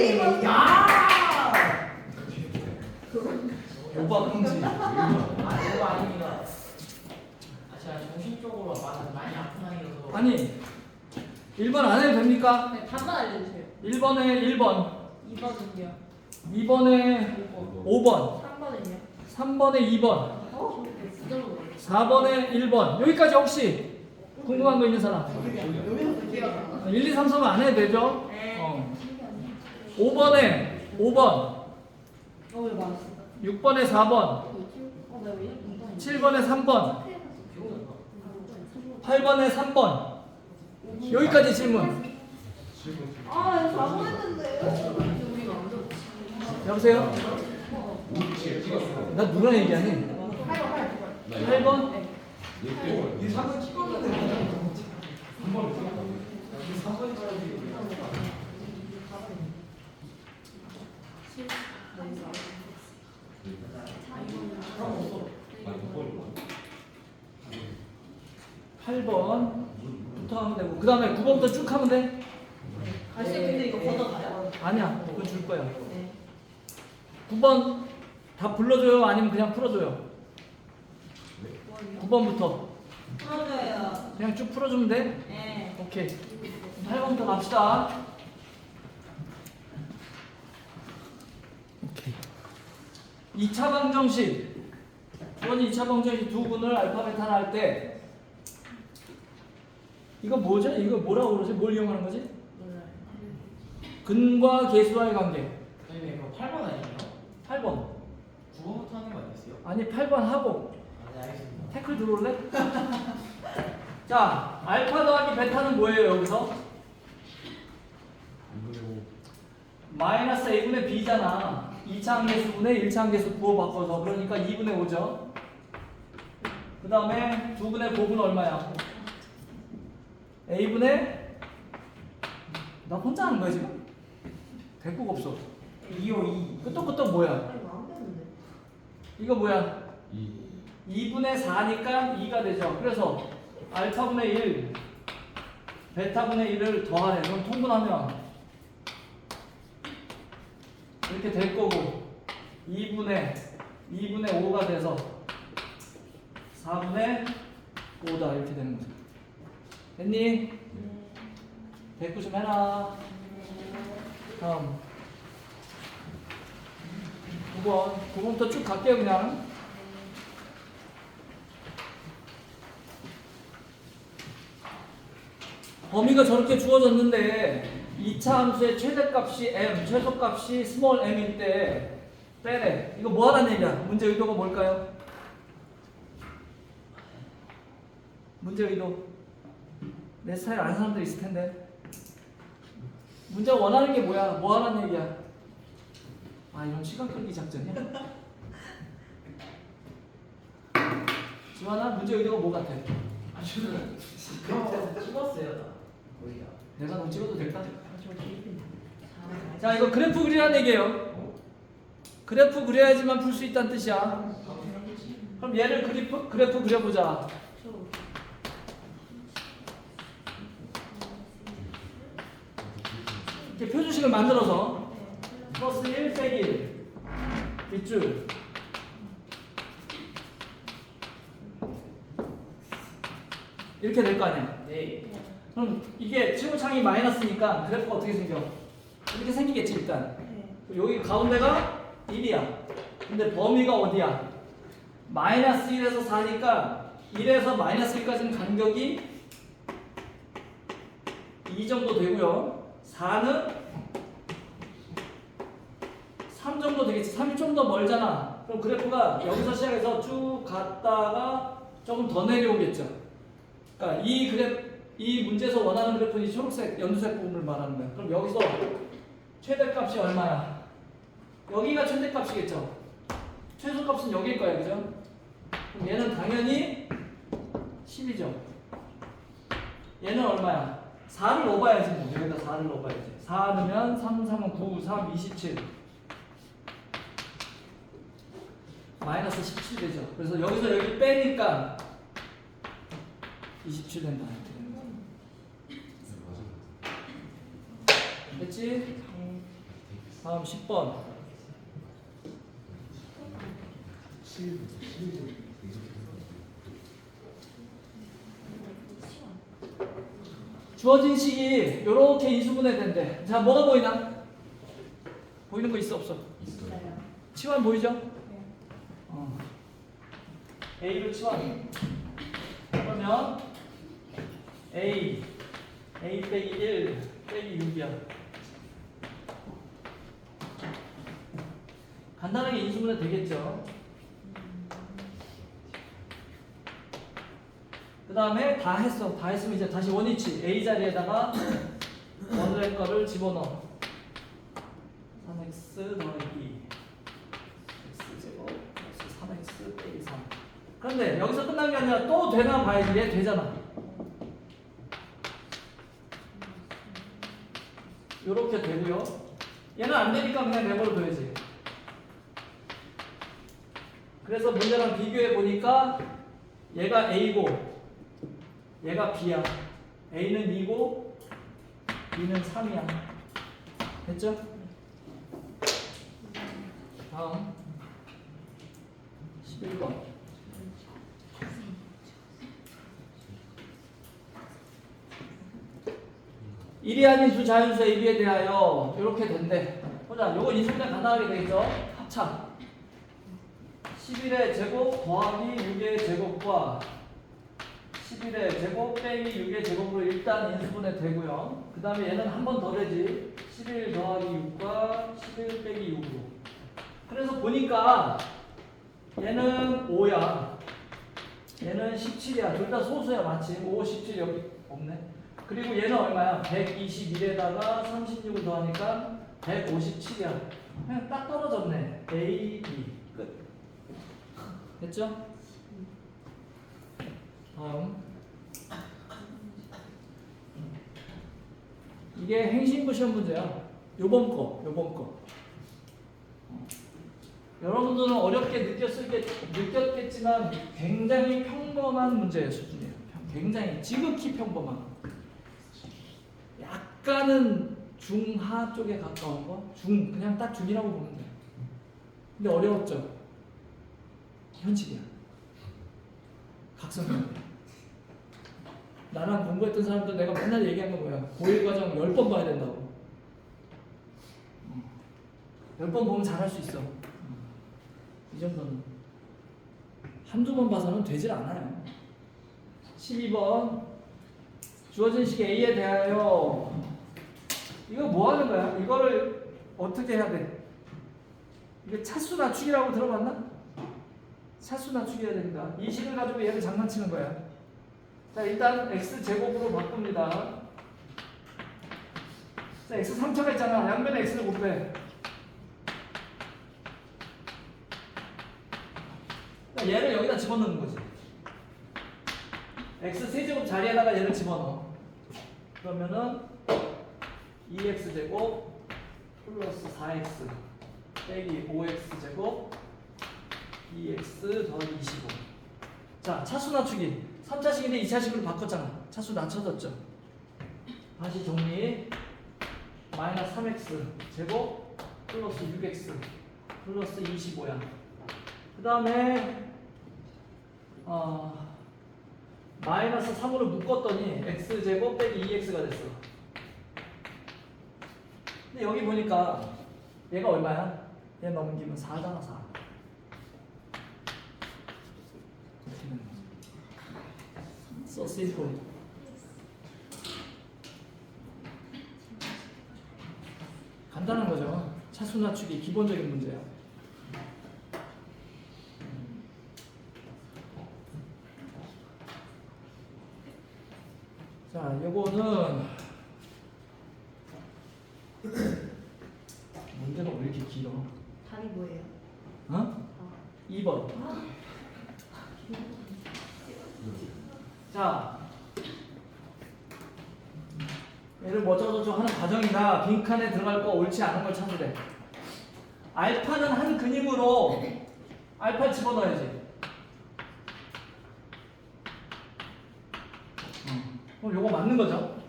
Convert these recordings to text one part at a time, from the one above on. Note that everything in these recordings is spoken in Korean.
야! 오바 금지. 그거 아닙니다. 제가 정신적으로 많이 아픈 아이여서. 아니 1번 안 해도 됩니까? 네, 반만 알려주세요. 1번에 1번, 2번은요? 2번에 5번, 3번은요? 3번에 2번, 어? 진짜 모르겠어요. 4번에 1번. 여기까지 혹시 궁금한 거 있는 사람? 여기서 기억. 1, 2, 3, 4번 안 해도 되죠? 네. 5번에 5번, 왜 맞았어? 6번에 4번, 내가 왜 이렇게 7번에 3번, 8번에 3번. 여기까지 질문. 아, 이거 잘못했는데요? 우리가 안 들었어. 여보세요? 나 누구랑 얘기하니? 8번? 이 3번 찍었는데. 3번 찍었는데. 3번이 떨어지고. 팔 번부터 하면 되고 그 다음에 9번부터 쭉 하면 돼? 아저씨 근데 이거 걷어가요? 아니야 그거 줄 거야. 네. 9번 다 불러줘요? 아니면 그냥 풀어줘요? 9번부터 풀어줘요. 그냥 쭉 풀어주면 돼? 네. 오케이 8번부터 갑시다. 오케이 2차 방정식 주원이 2차 방정식 두 분을 알파 베타나 할 때 이거 뭐죠? 이거 뭐라고 그러지? 뭘 이용하는 거지? 몰라요. 근과 계수와의 관계. 선생님 그거 8번 아니에요? 8번 9번부터 하는 거 아니었어요? 아니 8번 하고 아, 네, 알겠습니다. 태클 들어올래? 자 알파 더하기 베타는 뭐예요 여기서? 마이너스 a분의 b잖아. 2차 함계수분의 1차 함계수 부호 바꿔서 그러니까 2분의 5죠. 그 다음에 2분의 곱은 얼마야? a분의 나 혼자 하는 거야 지금? 대꾸가 없어. 2호 2. 끄떡끄떡 뭐야? 아니, 안 되는데. 이거 뭐야? 2분의 4니까 2가 되죠. 그래서 알파분의 1 베타분의 1을 더하래. 그럼 통분하면 이렇게 될 거고 2분의 5가 돼서 4분의 5다 이렇게 되는 거죠. 됐니? 대꾸 좀 해라. 다음 9번부터 쭉 갈게요 그냥. 범위가 저렇게 주어졌는데 2차 함수의 최대값이 m, 최소값이 스몰 m일 때 빼래. 이거 뭐 하라는 얘기야? 문제 의도가 뭘까요? 문제 의도. 내 스타일 아는 사람들 있을 텐데. 문제가 원하는 게 뭐야? 뭐 하라는 얘기야? 아 이런 시간 끌기 작전이야? 지환아 문제 의도가 뭐 같아? 아, 저는 그거 찍었어요. 나. 거기가. 내가 너 찍어도 될까? 자 이거 그래프 그리라는 얘기예요. 그래프 그려야지만 풀 수 있다는 뜻이야. 그럼 얘를 그래프 그려보자. 이렇게 표주식을 만들어서 플러스 1 빼기 1 빗줄 이렇게 될 거 아니야. 네. 그럼 이게 최고창이 마이너스니까 그래프가 어떻게 생겨? 이렇게 생기겠지 일단. 여기 가운데가 1이야. 근데 범위가 어디야? 마이너스 1에서 4니까 1에서 마이너스 1까지는 간격이 2 정도 되고요. 4는 3 정도 되겠지. 3이 좀 더 멀잖아. 그럼 그래프가 여기서 시작해서 쭉 갔다가 조금 더 내려오겠죠. 그러니까 이 문제에서 원하는 그래프는 이 초록색, 연두색 부분을 말하는 거야. 그럼 여기서 최대값이 얼마야? 여기가 최대값이겠죠. 최소값은 여기일 거야, 그죠? 그럼 얘는 당연히 10이죠. 얘는 얼마야? 4를 넣어봐야지. 뭐. 여기다 4를 넣어봐야지. 4 넣으면 3, 3은 9, 3, 27. 마이너스 17 되죠. 그래서 여기서 여기 빼니까 27 된다. 이렇게 되는 거죠. 됐지? 다음 10번. 주어진 식이 이렇게 인수분해 된대. 자, 뭐가 보이나? 보이는 거 있어 없어? 있어요. 치환 보이죠? 네. A로 치환. 그러면 A 빼기 1 빼기 6이야. 간단하게 인수분해 되겠죠? 그 다음에 다 했어. 다 했으면 이제 다시 원위치 A 자리에다가 원래 거를 집어넣어. 3x 더하기 x제곱 플러스 3x 빼기 3. 그런데 여기서 끝난 게 아니라 또 되나 봐야지. 얘 되잖아. 요렇게 되고요. 얘는 안 되니까 그냥 내버려둬야지. 그래서 문제랑 비교해 보니까 얘가 A고 얘가 B야. A는 2고 B는 3이야. 됐죠? 다음 11번. 일이 아닌 두 자연수 AB에 대하여 이렇게 된대. 보자. 요거 인수분해 간단하게 되겠죠? 합차 11의 제곱 더하기 6의 제곱과 11의 제곱 빼기 6의 제곱으로 일단 인수분해 되고요. 그 다음에 얘는 한 번 더 되지. 11 더하기 6과 11 빼기 6으로. 그래서 보니까 얘는 5야. 얘는 17이야. 둘 다 소수야. 마치 5, 17 여기 없네. 그리고 얘는 얼마야? 121에다가 36을 더하니까 157이야. 그냥 딱 떨어졌네. A, B. 끝. 됐죠? 다음. 이게 행신부 시험 문제야. 요번 거. 여러분들은 어렵게 느꼈겠지만 굉장히 평범한 문제의 수준이에요. 굉장히 지극히 평범한. 약간은 중하 쪽에 가까운 거? 그냥 딱 중이라고 보면 돼. 근데 어려웠죠? 현실이야. 각성해야 돼. 나랑 공부했던 사람들 내가 맨날 얘기한 거 뭐야? 고1 과정 10번 봐야 된다고. 10번 보면 잘할 수 있어. 이 정도는. 한두 번 봐서는 되질 않아요. 12번. 주어진 식 A에 대하여 이거 뭐 하는 거야? 이거를 어떻게 해야 돼? 이게 차수 낮추기라고 들어봤나? 차수 낮추기 해야 됩니다. 이 식을 가지고 얘를 장난치는 거야. 자, 일단 x제곱으로 바꿉니다. 자, x 3차가 있잖아. 양변에 x를 못 빼. 자, 얘를 여기다 집어넣는 거지. x 세제곱 자리에다가 얘를 집어넣어. 그러면은 2x제곱 플러스 4x 빼기 5x제곱 2x 더하기 25. 자, 차수 낮추기. 3차식인데 2차식으로 바꿨잖아. 차수 낮춰졌죠. 다시 정리. 마이너스 3x 제곱 플러스 6x 플러스 25야. 그 다음에 마이너스 3으로 묶었더니 x제곱 빼기 2x가 됐어. 근데 여기 보니까 얘가 얼마야? 얘 넘기면 4잖아. 4. So simple. 간단한 거죠. 차수 낮추기 기본적인 문제야. 자, 요거는 문제가 왜 이렇게 길어? 답이 뭐예요? 어? 2번. 자, 얘를 뭐저저저 하는 과정이다. 빈칸에 들어갈 거 옳지 않은 걸 찾으래. 알파는 한 근임으로 알파 집어넣어야지. 그럼 요거 맞는 거죠?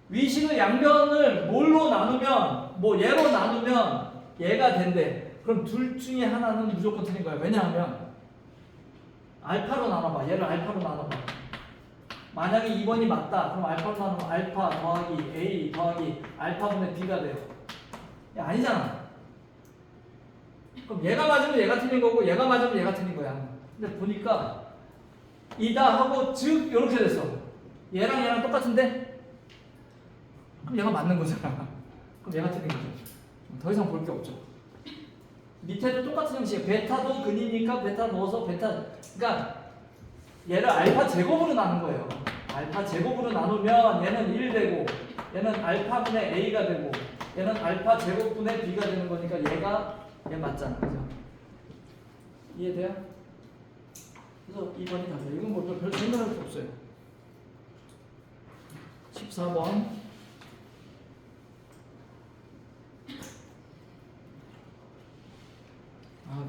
위식의 양변을 뭘로 나누면 뭐 얘로 나누면 얘가 된대. 그럼 둘 중에 하나는 무조건 틀린 거야. 왜냐하면 알파로 나눠봐. 얘를 알파로 나눠봐. 만약에 2번이 맞다. 그럼 알파로 나누면 알파 더하기 A 더하기 알파분의 B가 돼요. 야, 아니잖아. 그럼 얘가 맞으면 얘가 틀린 거고 얘가 맞으면 얘가 틀린 거야. 근데 보니까 이다 하고 즉 이렇게 됐어. 얘랑 똑같은데? 그럼 얘가 맞는 거잖아. 그럼 얘가 틀린 거죠. 더 이상 볼 게 없죠. 밑에도 똑같은 형식이에요. 베타도 근이니까 베타 넣어서 베타. 그러니까 얘를 알파 제곱으로 나눈 거예요. 알파 제곱으로 나누면 얘는 1 되고 얘는 알파분의 A가 되고 얘는 알파 제곱분의 B가 되는 거니까 얘 맞잖아. 그죠? 이해돼요? 그래서 2번이 답이에요. 이건 뭐 별 생각할 게 없어요. 14번. 아,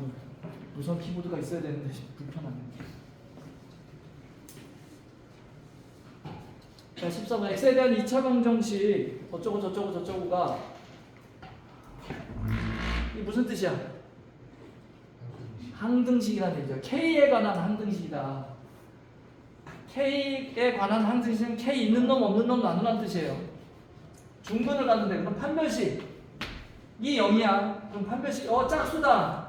무선 키보드가 있어야 되는데 불편하네. 자, 14번. x에 대한 2차 방정식 어쩌고 저쩌고 저쩌고가 이게 무슨 뜻이야? 항등식이라는 얘기죠. k에 관한 항등식이다. k에 관한 항등식은 k 있는 놈 없는 놈 나누라는 뜻이에요. 중근을 갔는데 그럼 판별식 이 0이야. 그럼 판별식 짝수다.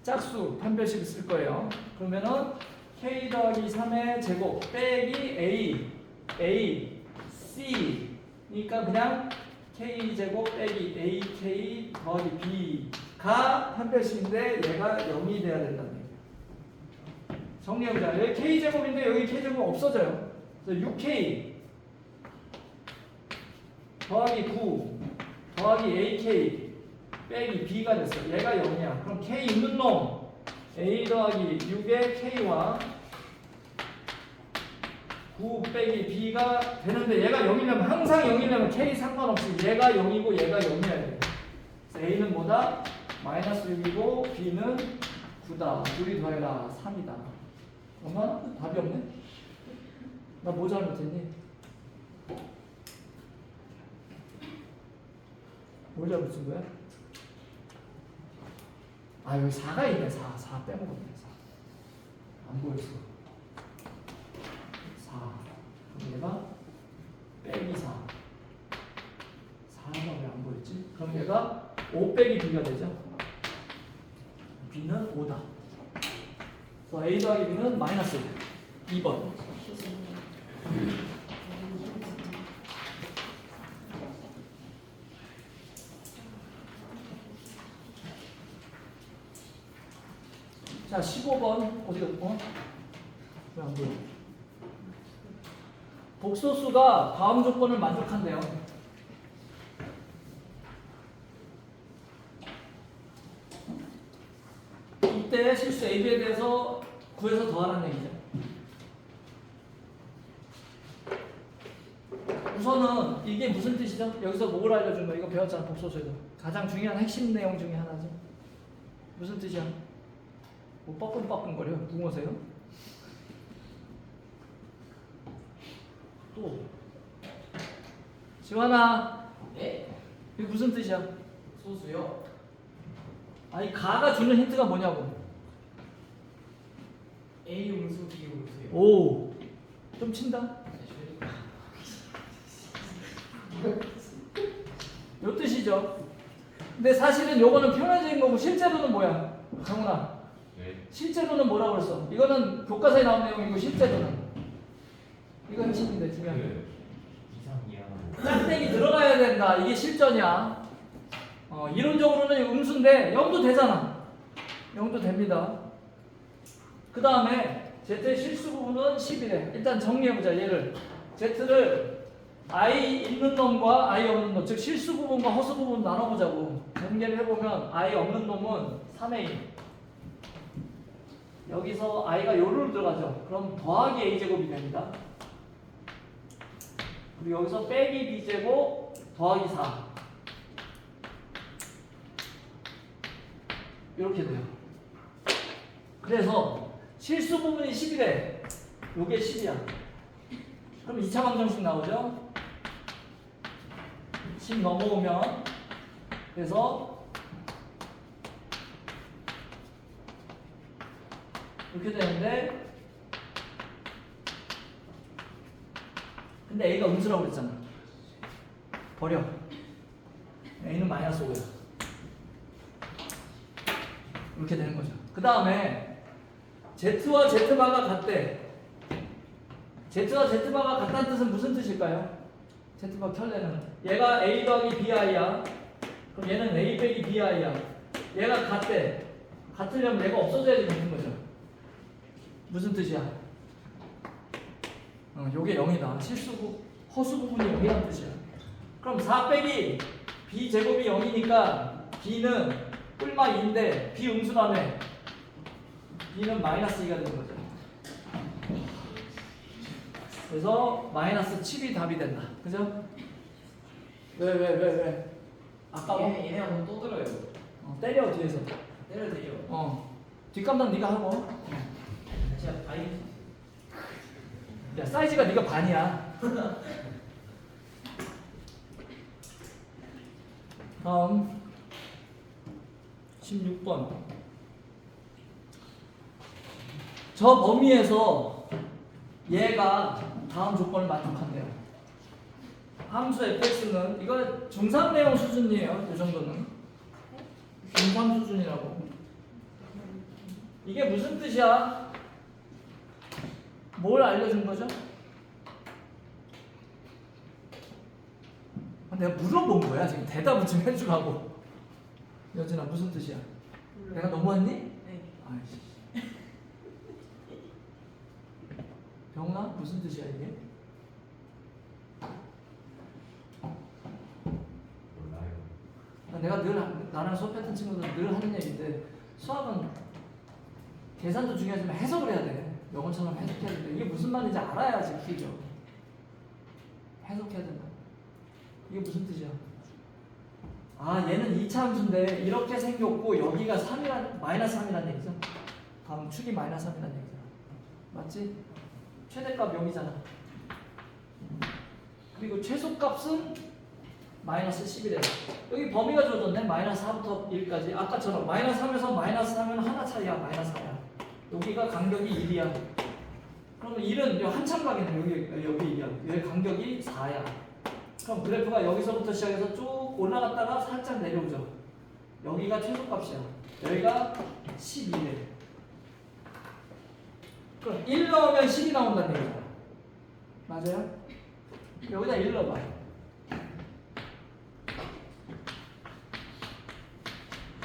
짝수 판별식을 쓸 거예요. 그러면은 k 더하기 3의 제곱 빼기 a c 그러니까 그냥 k 제곱 빼기 ak 더하기 b가 판별식인데 얘가 0이 돼야 된다는 얘기예요. 정리해보자. 여기 k 제곱인데 여기 k 제곱 없어져요. 그래서 6k 더하기 9 더하기 ak 빼기 b가 됐어. 얘가 0이야. 그럼 k 있는 놈 a 더하기 6의 k와 9 빼기 b가 되는데 얘가 0이려면 항상 0이려면 k 상관없이 얘가 0이고 얘가 0이어야 돼. 그래서 a는 뭐다? 마이너스 6이고 b는 9다. 둘이 더해라 3이다. 엄마 답이 없네? 나 뭐 잘못했니? 뭘 잘못 쓴 거야? 아 여기 4가 있네. 4 빼먹었네. 4 안 보였어. 4 그럼 얘가 빼기 4 4가 왜 안 보였지? 그럼 얘가 5 빼기 b가 되죠. b는 5다. 그래서 a 더하기 b는 마이너스 2번. 자, 15번 어디가? 왜 안 보여? 복소수가 다음 조건을 만족한대요. 이때 실수 AB에 대해서 구해서 더하라는 얘기죠. 우선은 이게 무슨 뜻이죠? 여기서 뭘 알려준 거야? 이거 배웠잖아. 복소수에서 가장 중요한 핵심 내용 중에 하나죠. 무슨 뜻이야? 뭐 뻐끔뻐끔거려? 붕어세요? 또 지환아, 네? 이게 무슨 뜻이야? 소수요? 아니 가가 주는 힌트가 뭐냐고. A 음수 B 음수요. 오, 좀 친다. 요 뜻이죠. 근데 사실은 요거는 표면적인 거고 실제로는 뭐야? 정훈아, 네. 실제로는 뭐라고 그랬어? 이거는 교과서에 나온 내용이고 실제로는 이거 핵심인데 중요한 게 이상이야. 짝대기 들어가야 된다. 이게 실전이야. 이론적으로는 음수인데 0도 되잖아. 0도 됩니다. 그 다음에 Z의 실수 부분은 10이래. 일단 정리해보자. 얘를 Z를 I 있는 놈과 I 없는 놈, 즉 실수 부분과 허수 부분 나눠보자고. 전개를 해보면 I 없는 놈은 3A. 여기서 I가 요로 들어가죠. 그럼 더하기 A제곱이 됩니다. 그리고 여기서 빼기 B제곱 더하기 4 이렇게 돼요. 그래서 실수 부분이 10이래. 요게 10이야. 그럼 2차 방정식 나오죠? 10 넘어오면 그래서 이렇게 되는데 근데 A가 음수라고 그랬잖아. 버려. A는 마이너스 5야. 이렇게 되는 거죠. 그 다음에 Z와 Z바가 같대. Z와 Z바가 같다는 뜻은 무슨 뜻일까요? Z바 켤레는 얘가 A 더하기 BI야. 그럼 얘는 A 빼기 BI야. 얘가 같대. 같으려면 얘가 없어져야지 되는 거죠. 무슨 뜻이야? 요게 0이다. 허수 부분이 0이라는 뜻이야. 그럼 4 빼기 B 제곱이 0이니까 B는 뿔마 2인데 B 음수라며 B는 마이너스 2가 되는 거죠. 그래서 마이너스 7이 답이 된다. 그죠? 왜? 아까워? 얘네가 너무 또 들어요. 때려 뒤에서. 때려도 돼요. 뒷감당 네가 하고. 제가 바이 야 사이즈가 네가 반이야. 다음 16번. 저 범위에서 얘가 다음 조건을 만족한대요. 함수 fx는 이거 중3 내용 수준이에요. 이 정도는 중3 수준이라고. 이게 무슨 뜻이야? 뭘 알려준 거죠? 내가 물어본 거야. 지금 대답을 좀 해주라고. 여진아 무슨 뜻이야? 내가 너무했니? 네. 아이씨. 병훈아 무슨 뜻이야 이게? 몰라요. 내가 늘 나랑 수업했던 친구들 늘 하는 얘기인데 수학은 계산도 중요하지만 해석을 해야 돼. 영어처럼 해석해야 된다. 이게 무슨 말인지 알아야지 풀죠. 해석해야 된다. 이게 무슨 뜻이야? 아 얘는 2차 함수인데 이렇게 생겼고 여기가 3이란 마이너스 3이란 얘기죠. 다음 축이 마이너스 3이란 얘기잖아. 맞지? 최대값 0이잖아. 그리고 최소값은 마이너스 11이래. 여기 범위가 주어졌네. 마이너스 4부터 1까지. 아까처럼 마이너스 3에서 마이너스 3은 하나 차이야. 마이너스 4야. 여기가 간격이 1이야. 그러면 1은 한참 가겠네. 여기 1이야. 여기 간격이 4야. 그럼 그래프가 여기서부터 시작해서 쭉 올라갔다가 살짝 내려오죠. 여기가 최소값이야. 여기가 12래. 그럼 1 넣으면 10이 나온다는 얘기야. 맞아요? 여기다 1 넣어봐.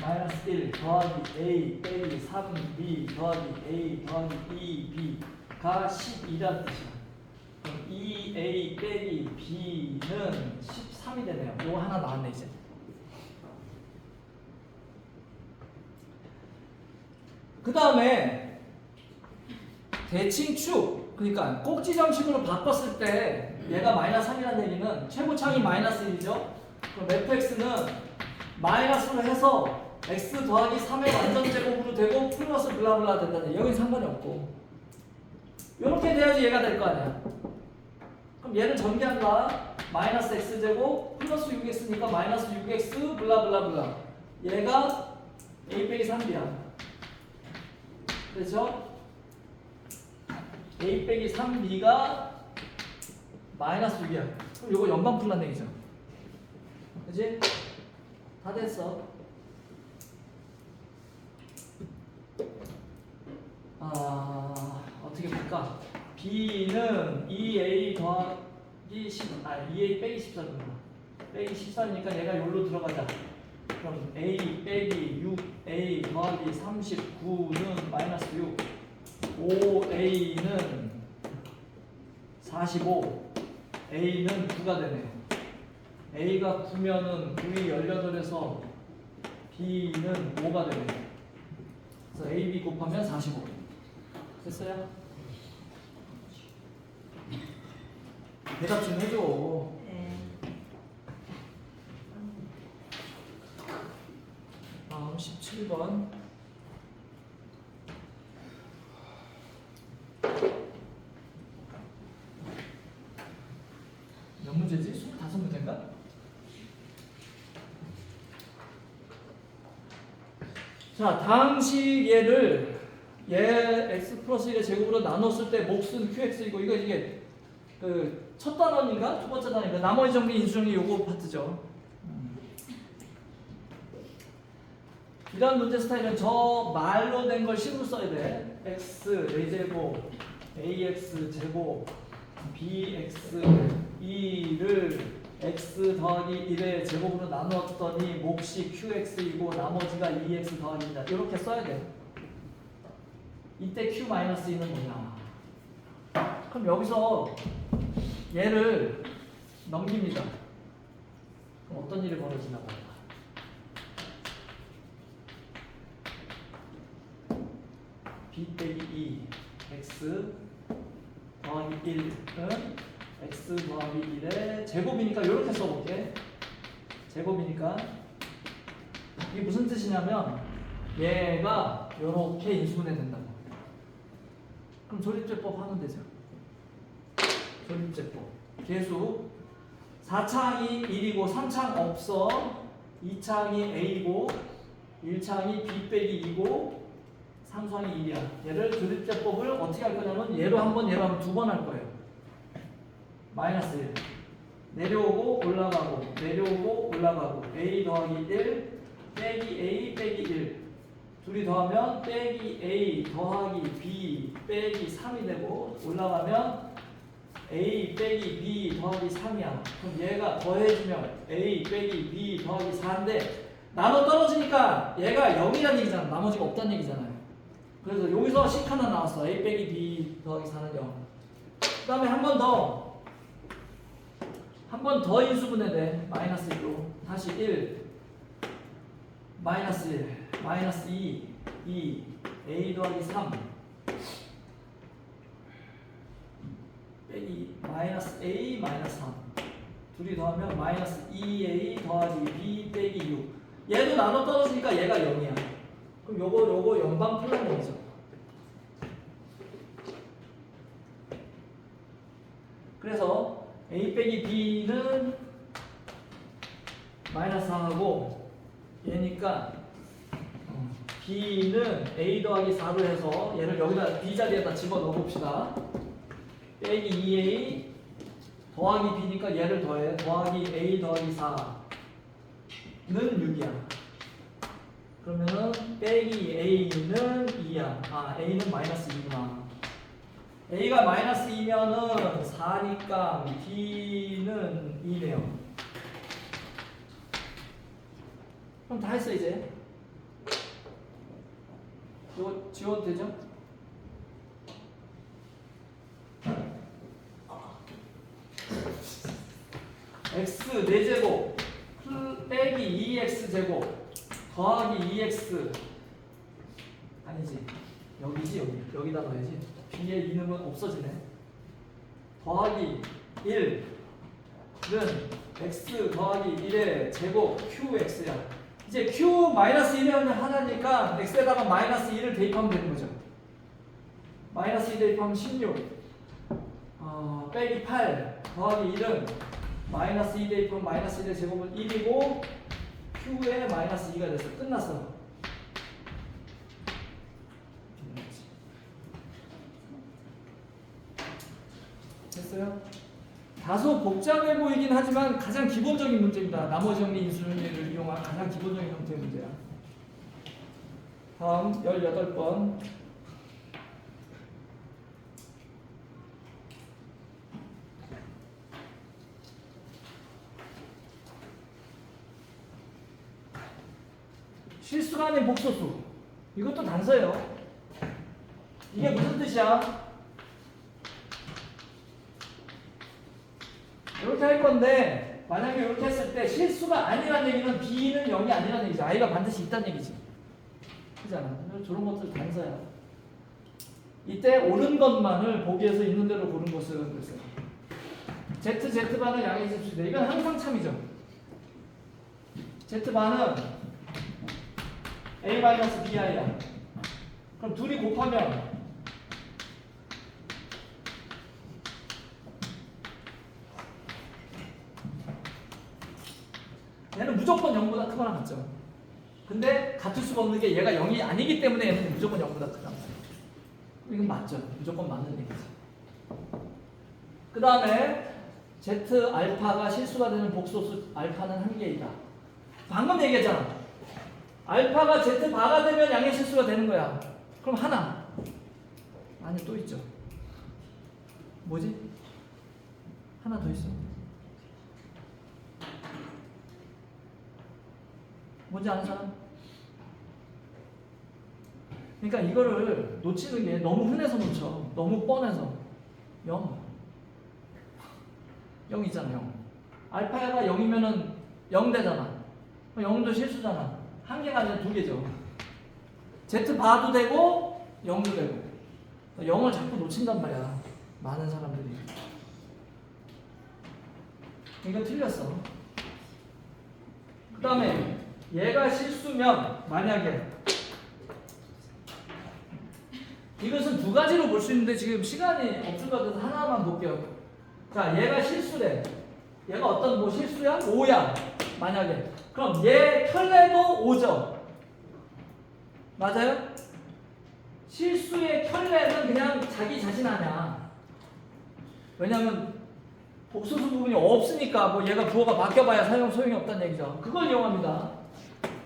마이너스 1 더하기 A 빼기 3B 더하기 A 더하기 2B가 12라는 뜻이야. 그럼 2A 빼기 B는 13이 되네요. 이거 하나 나왔네 이제. 그 다음에 대칭축, 그러니까 꼭지점식으로 바꿨을 때 얘가 마이너스 3이라는 얘기는 최고창이 마이너스 1이죠. 그럼 fx는 마이너스로 해서 x 더하기 3의 완전제곱으로 되고 플러스 블라블라 된다는 얘기. 여긴 상관이 없고 이렇게 돼야지 얘가 될 거 아니야. 그럼 얘를 전개한다. 마이너스 x제곱 플러스 6x니까 마이너스 6x 블라블라블라. 얘가 a 빼기 3b야. 그렇죠? a 빼기 3b가 마이너스 6이야. 그럼 이거 연방 풀란 얘기죠. 그치? 다 됐어. 어떻게 볼까? b는 2a 더하기 10, 2a 빼기 14입니다. 빼기 14니까 얘가 여기로 들어가자. 그럼 a 빼기 6a 더하기 39는 마이너스 6, 5a는 45, a는 9가 되네요. a가 9면은 9이 18에서 b는 5가 되네요. 그래서 a, b 곱하면 45. 됐어요? 대답 좀 해줘. 네. 다음 17번. 몇 문제지? 25문제인가? 자, 다항식 얘를 얘 x 플러스 1의 제곱으로 나눴을 때 몫은 qx이고 이게 그 첫 단원인가? 두 번째 단원인가? 나머지 정리 인수정리 요거 파트죠. 이런 문제 스타일은 저 말로 된 걸 식으로 써야 돼. x 4제곱 ax 제곱 bx 2를 x 더하기 1의 제곱으로 나누었더니 몫이 qx이고 나머지가 2x 더하기 2다. 이렇게 써야 돼. 이때 q-2는 뭐냐? 그럼 여기서 얘를 넘깁니다. 그럼 어떤 일이 벌어지나 봐요. b 빼기 2 x 더하기 1은 x 더하기 1의 제곱이니까 이렇게 써볼게. 제곱이니까 이게 무슨 뜻이냐면 얘가 이렇게 인수분해 된다고. 그럼 조립제법 하면 되죠. 조립제법 계수 4창이 1이고 3창 없어. 2창이 a고 1창이 b 빼기 2고 상수항이 1이야. 얘를 조립제법을 어떻게 할 거냐면 얘로 한 번, 얘로 한 번, 두 번 할 거예요. 마이너스 1 내려오고 올라가고 내려오고 올라가고 a 더하기 1 빼기 a 빼기 1 둘이 더하면 빼기 a 더하기 b 빼기 3이 되고 올라가면 a 빼기 b 더하기 3이야. 그럼 얘가 더해지면 a 빼기 b 더하기 4인데 나눠 떨어지니까 얘가 0이라는 얘기잖아. 나머지가 없다는 얘기잖아요. 그래서 여기서 식 하나 나왔어. a 빼기 b 더하기 4는 0. 그 다음에 한 번 더 인수분해돼. 마이너스 1로 다시 1 마이너스 1 마이너스 2 a 더하기 3 빼기 마이너스 a 마이너스 3 둘이 더하면 마이너스 2a 더하기 b 빼기 6 얘도 나눠 떨어지니까 얘가 0이야. 그럼 요거 연방 플랫폼이죠. 그래서 a 빼기 b는 마이너스 4하고 얘니까 b는 a 더하기 4로 해서 얘를 여기다 b 자리에다 집어넣어 봅시다. 빼기 2a 더하기 b니까 얘를 더해. 더하기 a 더하기 4는 6이야. 그러면은 빼기 a는 2야. 아, a는 마이너스 2구나. a가 마이너스 2면은 4니까 b는 2네요. 그럼 다 했어 이제. 이거 지워도 되죠? x 4제곱 빼기 2x 제곱 더하기 2x 아니지 여기지 여기다 넣어야지. b의 2는 없어지네. 더하기 1은 x 더하기 1의 제곱 qx야. 이제 q 마이너스 1이 하나니까 x에다가 마이너스 2를 대입하면 되는 거죠. 마이너스 2 대입하면 16 빼기 8 더하기 1은 마이너스 2 대입하면 마이너스 1의 제곱은 1이고 q에 마이너스 2가 돼서 끝났어. 됐어요? 다소 복잡해 보이긴 하지만 가장 기본적인 문제입니다. 나머지 정리 인수정리를 이용한 가장 기본적인 형태의 문제야. 다음 18번. 실수간의 복소수. 이것도 단서예요. 이게 무슨 뜻이야? 이렇게 할 건데 만약에 이렇게 했을 때 실수가 아니라는 얘기는 b는 0이 아니라는 얘기죠. i가 반드시 있다는 얘기지. 그잖아. 저런 것들 단서야. 이때 옳은 것만을 보기에서 있는 대로 고른 것은 그랬어요. z반을 양해 주십시오. 이건 항상 참이죠. z반은 a-bi야. 그럼 둘이 곱하면 얘는 무조건 0보다 크거나 같죠. 근데 같을 수가 없는 게 얘가 0이 아니기 때문에 얘는 무조건 0보다 크다. 이건 맞죠. 무조건 맞는 얘기죠. 그 다음에 Z 알파가 실수가 되는 복소수 알파는 한 개이다. 방금 얘기했잖아. 알파가 Z 바가 되면 양의 실수가 되는 거야. 그럼 하나. 아니 또 있죠. 뭐지? 하나 더 있어. 뭔지 아는 사람? 그러니까 이거를 놓치는 게 너무 흔해서 놓쳐. 너무 뻔해서. 0. 0 있잖아, 0. 알파가 0이면은 0 되잖아. 0도 실수잖아. 한 개가 아니라 두 개죠. Z 바도 되고 0도 되고. 0을 자꾸 놓친단 말이야. 많은 사람들이. 이거 틀렸어. 그 다음에 얘가 실수면 만약에 이것은 두 가지로 볼 수 있는데 지금 시간이 없을 것 같아서 하나만 볼게요. 자, 얘가 실수래. 얘가 어떤 뭐 실수야? 5야. 만약에. 그럼 얘 켤레도 5죠. 맞아요? 실수의 켤레는 그냥 자기 자신 아니야. 왜냐면 복소수 부분이 없으니까 뭐 얘가 부호가 바뀌어봐야 소용이 없다는 얘기죠. 그걸 이용합니다.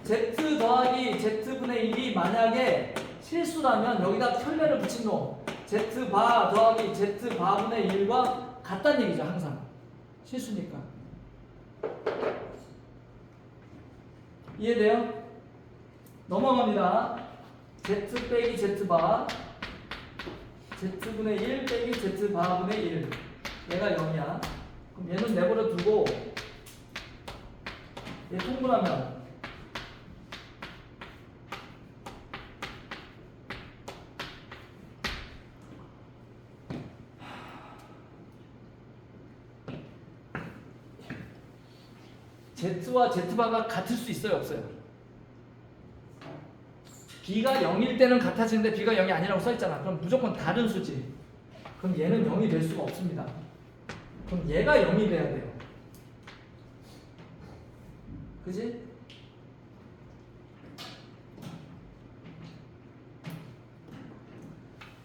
Z 더하기 Z분의 1이 만약에 실수라면 여기다 켤레를 붙인 놈 Z 바 더하기 Z 바분의 1과 같다는 얘기죠. 항상 실수니까. 이해돼요? 넘어갑니다. Z 빼기 Z 바 Z분의 1 빼기 Z 바분의 1 얘가 0이야. 그럼 얘는 내버려 두고 얘 통분하면 Z와 Z바가 같을 수 있어요? 없어요? B가 0일 때는 같아지는데 B가 0이 아니라고 써있잖아. 그럼 무조건 다른 수지. 그럼 얘는 0이 될 수가 없습니다. 그럼 얘가 0이 돼야 돼요. 그지?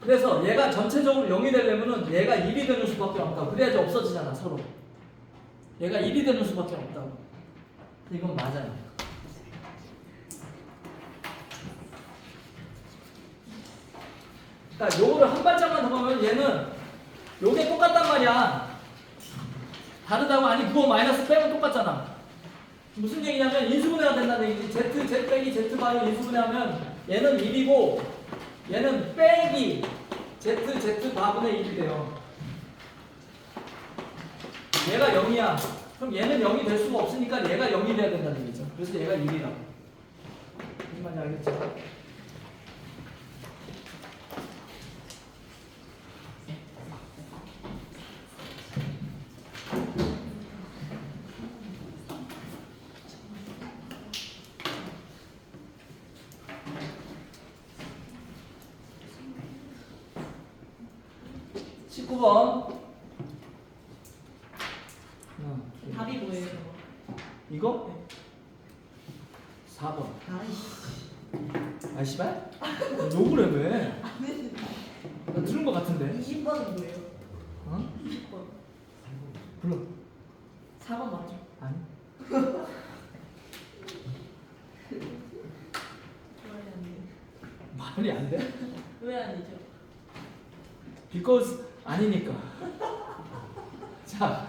그래서 얘가 전체적으로 0이 되려면은 얘가 1이 되는 수밖에 없다고. 그래야지 없어지잖아, 서로. 얘가 1이 되는 수밖에 없다고. 이건 맞아요. 그러니까 요거를 한 발짝만 더 보면 얘는 요게 똑같단 말이야. 다르다고. 아니 그거 마이너스 빼면 똑같잖아. 무슨 얘기냐면 인수분해가 된다는 얘기지. Z 빼기 Z 바로 인수분해하면 얘는 1이고 얘는 빼기 Z 바분의 1이 돼요. 얘가 0이야. 그럼 얘는 0이 될 수가 없으니까 얘가 0이 돼야 된다는 얘기죠. 그래서 얘가 1이라고. 무슨 말인지 알겠죠? 답이 뭐예요? 이거? 4번. 아, 씨발? 욕을 해, 왜? 나 들은 것 같은데. 20번은 뭐예요? 어? 20번. 불러. 4번 맞죠? 아니. 말이 안 돼? 왜 아니죠? Because 아니니까. 자.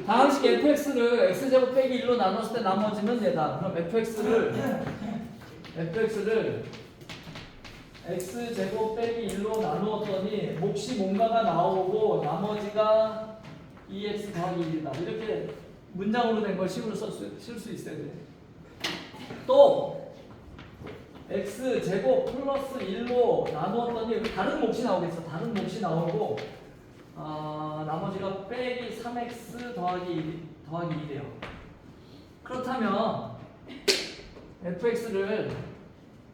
다항식 fx를 x제곱 빼기 1로 나눴을 때 나머지는 얘다. 그럼 fx를 x제곱 빼기 1로 나누었더니 몫이 뭔가가 나오고 나머지가 2x 더하기 1이다. 이렇게 문장으로 된 걸 식으로 쓸 수 있어야 돼. 또 x제곱 플러스 1로 나누었더니 다른 몫이 나오겠어. 다른 몫이 나오고 나머지가 빼기 3x 더하기 2돼요. 그렇다면 fx를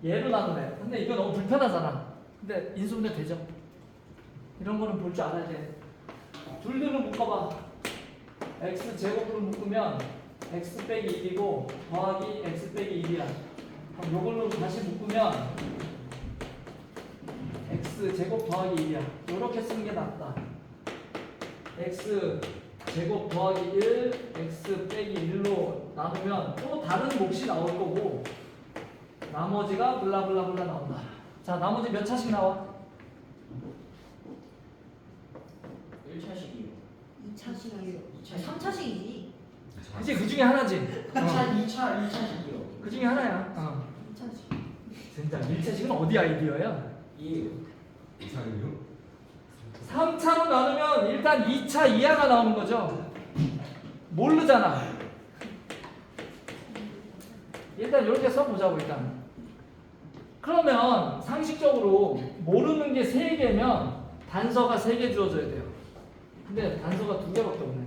얘로 나누네. 근데 이거 너무 불편하잖아. 근데 인수분해 되죠. 이런 거는 볼 줄 알아야 돼. 둘들을 묶어봐. x제곱으로 묶으면 x 빼기 1이고 더하기 x 빼기 1이야. 그럼 요걸로 다시 묶으면 x 제곱 더하기 1이야. 요렇게 쓰는 게 낫다. x 제곱 더하기 1, x 빼기 1로 나누면 또 다른 몫이 나올 거고 나머지가 블라블라블라 나온다. 자, 나머지 몇 차씩 나와? 1차식이요. 2차식이요. 2차식. 3차식이지. 그치, 그 중에 하나지. 2차식이요. 그 중에 하나야. 2차식. 진짜 1차식은 어디 아이디어야? 2. 이상이요? 3차로 나누면 일단 2차 이하가 나오는 거죠. 모르잖아. 일단 이렇게 써보자고 일단. 그러면 상식적으로 모르는 게 3개면 단서가 3개 주어져야 돼요. 근데 단서가 2개밖에 없네.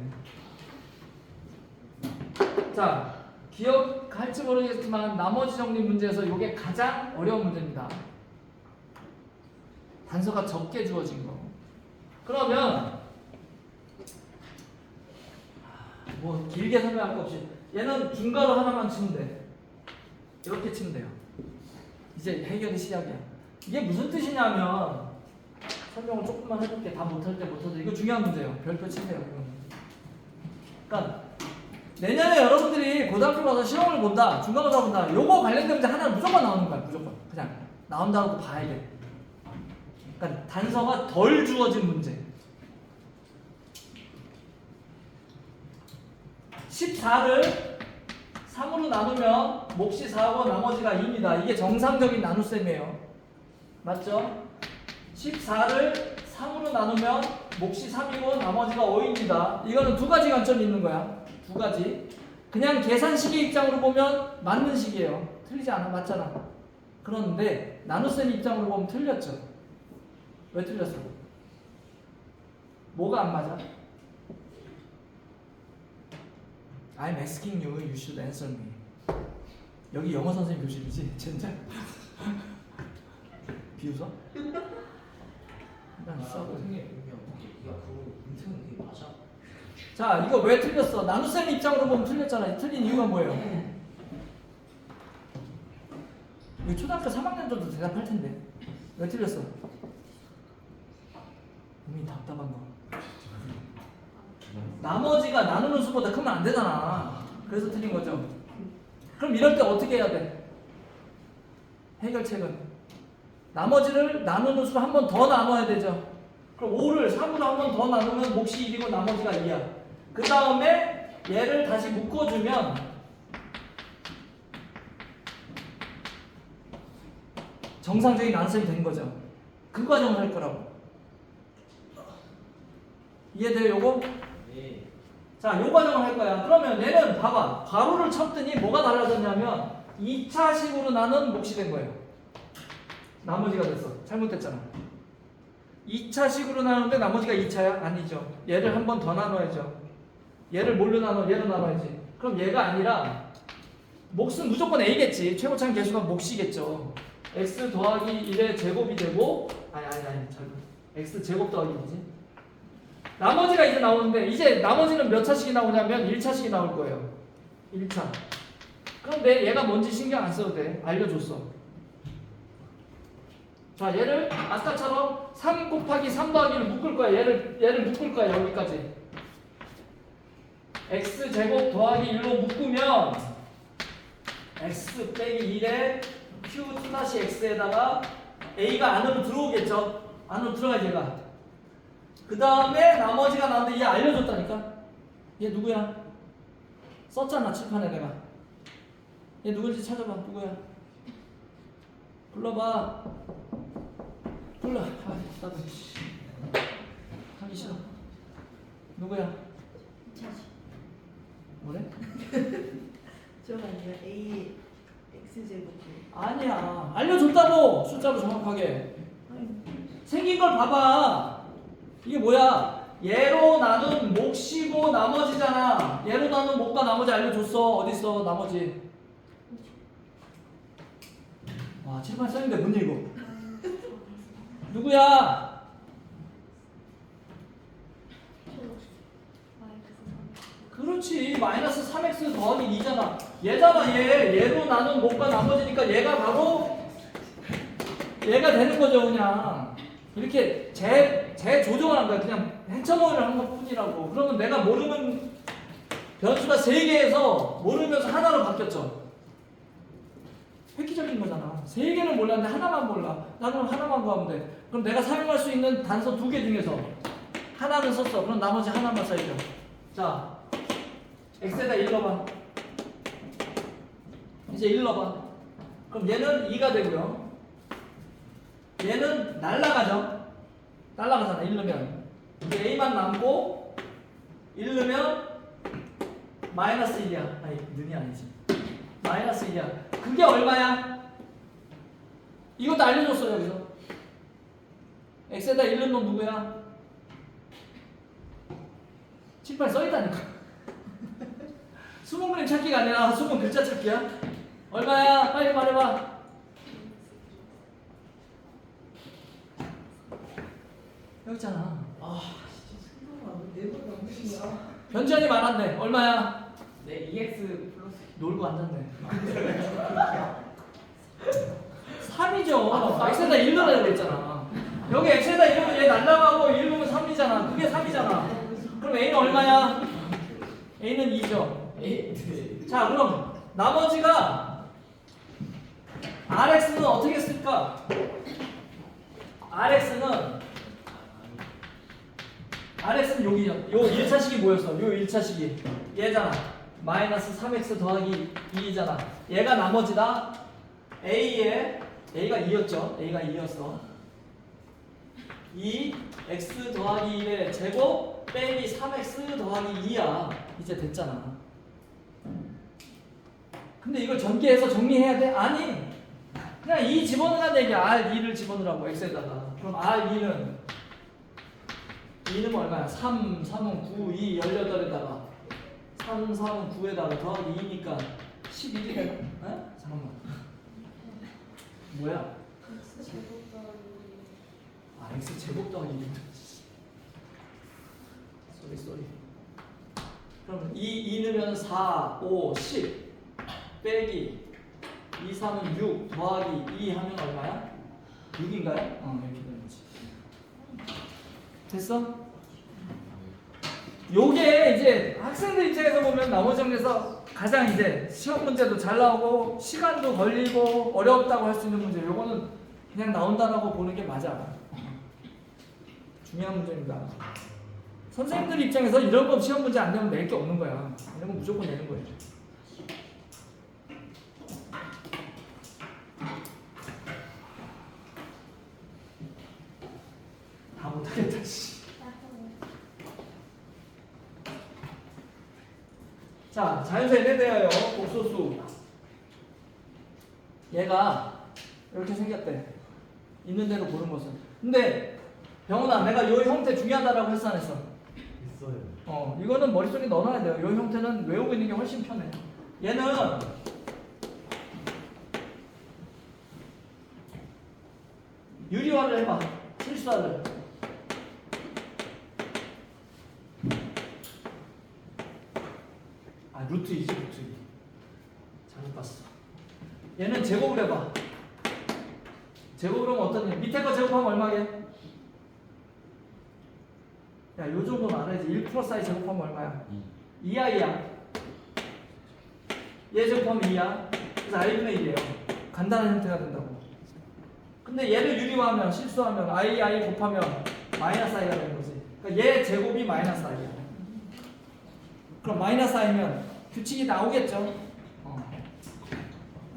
자, 기억할지 모르겠지만 나머지 정리 문제에서 이게 가장 어려운 문제입니다. 단서가 적게 주어진 거. 그러면 뭐 길게 설명할 거 없이 얘는 중괄호 하나만 치면 돼. 이렇게 치면 돼요. 이제 해결이 시작이야. 이게 무슨 뜻이냐면 설명을 조금만 해볼게. 다 못할 때 못하죠. 이거 중요한 문제예요. 별표 치세요. 그러니까 내년에 여러분들이 고등학교 가서 시험을 본다, 중간고사 본다. 요거 관련된 문제 하나는 무조건 나오는 거야. 무조건. 그냥 나온다고 봐야 돼. 그러니까 단서가 덜 주어진 문제. 14를 3으로 나누면 몫이 4고 나머지가 2입니다. 이게 정상적인 나눗셈이에요. 맞죠? 14를 3으로 나누면 몫이 3이고 나머지가 5입니다. 이거는 두 가지 관점이 있는 거야. 두 가지. 그냥 계산식의 입장으로 보면 맞는 식이에요. 틀리지 않아? 맞잖아. 그런데 나눗셈 입장으로 보면 틀렸죠. 왜 틀렸어? 뭐가 안 맞아? I'm asking you, you should answer me. 여기 영어 선생님 교실이지? 진짜? 비웃어? 난 써. 선생님, 야 그거 인생 그게 맞아? 자, 이거 왜 틀렸어? 나눗셈 입장으로 보면 틀렸잖아. 틀린 이유가 뭐예요? 이거 초등학교 3학년 정도 대답할 텐데 왜 틀렸어? 몸이 답답한 거. 나머지가 나누는 수보다 크면 안 되잖아. 그래서 틀린 거죠. 그럼 이럴 때 어떻게 해야 돼? 해결책은 나머지를 나누는 수로 한 번 더 나눠야 되죠. 그럼 5를 3으로 한 번 더 나누면 몫이 1이고 나머지가 2야. 그 다음에 얘를 다시 묶어주면 정상적인 나눗셈이 된 거죠. 그 과정을 할 거라고. 이해돼요, 요거? 네. 자, 요 과정을 할 거야. 그러면 얘는 봐봐. 가로를 쳤더니 뭐가 달라졌냐면 2차식으로 나눈 몫이 된 거예요. 나머지가 됐어. 잘못됐잖아. 2차식으로 나누는데 나머지가 2차야? 아니죠. 얘를 한 번 더 나눠야죠. 얘를 뭘로 나눠? 얘로 나눠야지. 그럼 얘가 아니라 몫은 무조건 A겠지. 최고차는 개수가 몫이겠죠. x 더하기 1의 제곱이 되고 아니 x 제곱 더하기 1이지. 나머지가 이제 나오는데 이제 나머지는 몇 차식이 나오냐면 1차식이 나올 거예요. 1차. 그런데 얘가 뭔지 신경 안 써도 돼. 알려줬어. 자, 얘를 아까처럼 3 곱하기 3 더하기를 묶을 거야. 얘를 묶을 거야. 여기까지. x 제곱 더하기 1로 묶으면 x 빼기 1에 q-x에다가 a가 안으로 들어오겠죠. 안으로 들어가야 얘가. 그 다음에 나머지가 나왔는데 얘 알려줬다니까. 얘 누구야? 썼잖아 칠판에 내가. 얘 누구인지 찾아봐. 누구야? 불러봐. 불러. 나도 하기 싫어. 누구야? 2차식. 뭐래? 저거 아니야? A X제곱. 아니야. 알려줬다고. 숫자로 정확하게. 생긴 걸 봐봐. 이게 뭐야? 얘로 나눈 몫이고 나머지잖아. 얘로 나눈 몫과 나머지 알려줬어. 어딨어 나머지? 와, 칠판 써있는데 못 읽어. 누구야? 그렇지. 마이너스 3x 더하기 2잖아. 얘잖아 얘. 얘로 나눈 못과 나머지니까 얘가 바로 얘가 되는 거죠 그냥. 이렇게 재조정을 한 거야. 그냥 행처먹이를 한 것 뿐이라고. 그러면 내가 모르는 변수가 3개에서 모르면서 하나로 바뀌었죠. 획기적인 거잖아. 3개를 몰랐는데 하나만 몰라. 나 그럼 하나만 구하면 돼. 그럼 내가 사용할 수 있는 단서 2개 중에서 하나는 썼어. 그럼 나머지 하나만 써야죠. 자, x에다 1 넣어봐. 이제 1 넣어봐. 그럼 얘는 2가 되고요. 얘는 날라가죠. 날라가잖아. 1 넣으면. 이제 a만 남고 1 넣으면 마이너스 1이야. 아니, 는이 아니지. 마이너스 1이야. 그게 얼마야? 이것도 알려줬어 여기서. x에다 1 넣은 놈 누구야? 칠판 써있다니까. 수분 그림 찾기가 아니라 수분 글자 찾기야. 얼마야? 빨리 말해봐. 여기 있잖아. 아 진짜 생각나. 내가 너무이야. 변지현이 말한대. 얼마야? 네 2x 플러스. 놀고 앉았네. 3이죠. x에다 1 넣으라고 그랬잖아. 여기 x에다 1 넣으면 얘 날라가고 1 넣으면 3이잖아. 그게 3이잖아. 그럼 a는 얼마야? a는 2죠. 자, 그럼 나머지가 rx는 어떻게 쓸까? rx는 여기요. 요 1차식이 뭐였어? 요 1차식이 얘잖아. 마이너스 3x 더하기 2잖아. 얘가 나머지다. a가 2였죠. a가 2였어. 2x 더하기 1의 제곱 빼기 3x 더하기 2야. 이제 됐잖아. 근데 이걸 전개해서 정리해야 돼? 아니. 그냥 2 집어넣으라는 얘기야. R2를 집어넣으라고 x에다가. 그럼 R2는 얼마야? 3, 3은 9, 2, 18에다가 3, 3은 9에다가 더하기 2니까 11이 되나? 에? 잠깐만. 뭐야? 아, x 제곱 더하기 2. 쏘리. 그럼 2 넣으면 4, 5, 10 빼기 2, 3은 6 더하기 2 하면 얼마야? 6인가요? 이렇게 되는 거지. 됐어? 요게 이제 학생들 입장에서 보면 나머지 정리에서 가장 이제 시험 문제도 잘 나오고 시간도 걸리고 어렵다고 할 수 있는 문제. 요거는 그냥 나온다라고 보는 게 맞아. 중요한 문제입니다. 선생님들 입장에서 이런 거 시험 문제 안 내면 낼 게 없는 거야. 이런 거 무조건 내는 거예요. 다 못하겠다, 씨. 자, 자연수 n대예요. 복소수. 얘가 이렇게 생겼대. 있는 대로 고른 것은. 근데 병훈아, 내가 이 형태 중요하다라고 했어, 안 했어? 있어요. 이거는 머릿속에 넣어놔야 돼요. 이 형태는 외우고 있는 게 훨씬 편해. 얘는 유리화를 해봐. 실수화를. 루트 2지, 루트 2. 잘못 봤어. 얘는 제곱을 해봐. 제곱을 하면 어떠냐? 밑에 거 제곱하면 얼마게? 야, 요 정도는 알아야지. 1 플러스 i 제곱하면 얼마야? 2i야. 얘 제곱하면 2야. 그래서 i분의 1이에요. 간단한 형태가 된다고. 근데 얘를 유리화하면, 실수하면 i 곱하면 마이너스 i가 되는 거지. 그러니까 얘 제곱이 마이너스 i야. 그럼 마이너스 i면 규칙이 나오겠죠?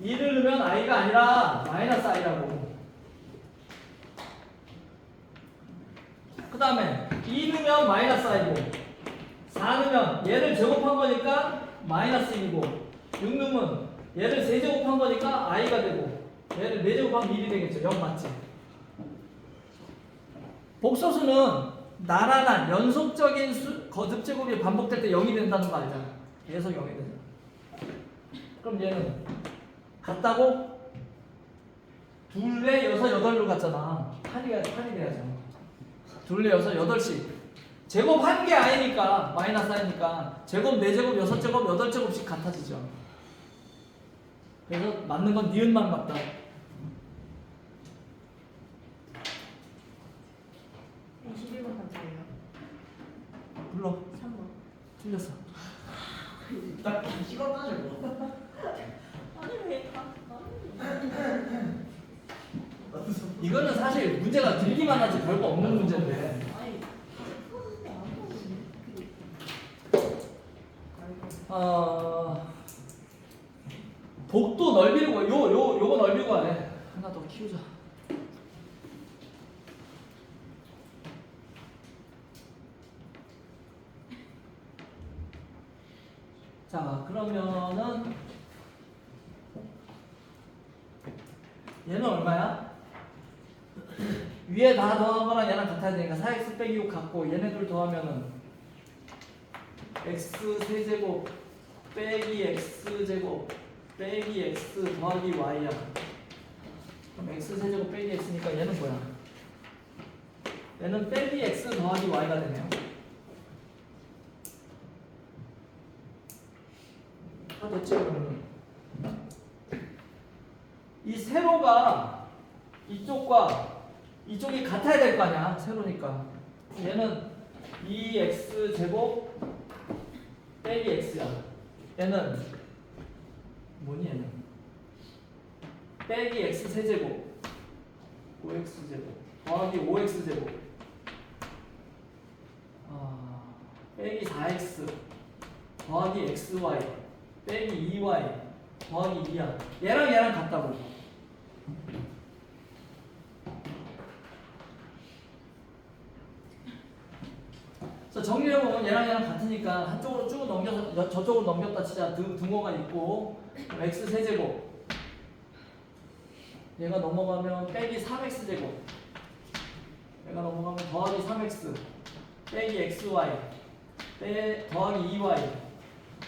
2를 넣으면 i가 아니라 마이너스 i라고. 그 다음에 2 넣으면 마이너스 i고 4 넣으면 얘를 제곱한 거니까 마이너스 1이고 6 넣으면 얘를 세제곱한 거니까 i가 되고 얘를 4제곱하면 1이 되겠죠. 0 맞지? 복소수는 나란한 연속적인 거듭제곱이 반복될 때 0이 된다는 거 알잖아. 계속 0이 되잖아. 그럼 얘는 같다고? 2, 4, 6, 8로 갔잖아. 8이 돼야죠. 2, 4, 6, 8씩. 제곱한 게 아니니까 마이너스 i니까 제곱, 4제곱, 6제곱, 8제곱씩 같아지죠. 그래서 맞는 건 니은만 맞다. 21번 감사해요. 불러. 3번. 틀렸어. 딱 시간 따지고. 아니 왜 다? 이거는 사실 문제가 들기만 하지 별거 없는 문제인데. 아니 푸는데 안 보이네. 복도 넓이고 요거 넓이고 하네. 하나 더 키우자. 자, 그러면은 얘는 얼마야? 위에 다 더한 거랑 얘랑 같아야 되니까 4x 빼기 6 같고 얘네 둘 더하면은 x 세제곱 빼기 x 제곱 빼기 x 더하기 y야. 그럼 x 세제곱 빼기 x니까 얘는 뭐야? 얘는 빼기 x 더하기 y가 되네요. 다 됐지 그러면? 이 세로가 이쪽과 이쪽이 같아야 될 거 아니야, 세로니까. 얘는 2x 제곱 빼기 x야. 얘는 뭐니 얘는? 빼기 x 세제곱 5x 제곱 더하기 5x 제곱 빼기 4x 더하기 xy 빼기 2y 더하기 2야. 얘랑 같다고. 그래서 정리해보면 얘랑 같으니까 한쪽으로 쭉 넘겨서 저쪽으로 넘겼다 치자. 등호가 있고 x 세제곱 얘가 넘어가면 빼기 3x제곱 얘가 넘어가면 더하기 3x 빼기 xy 더하기 2y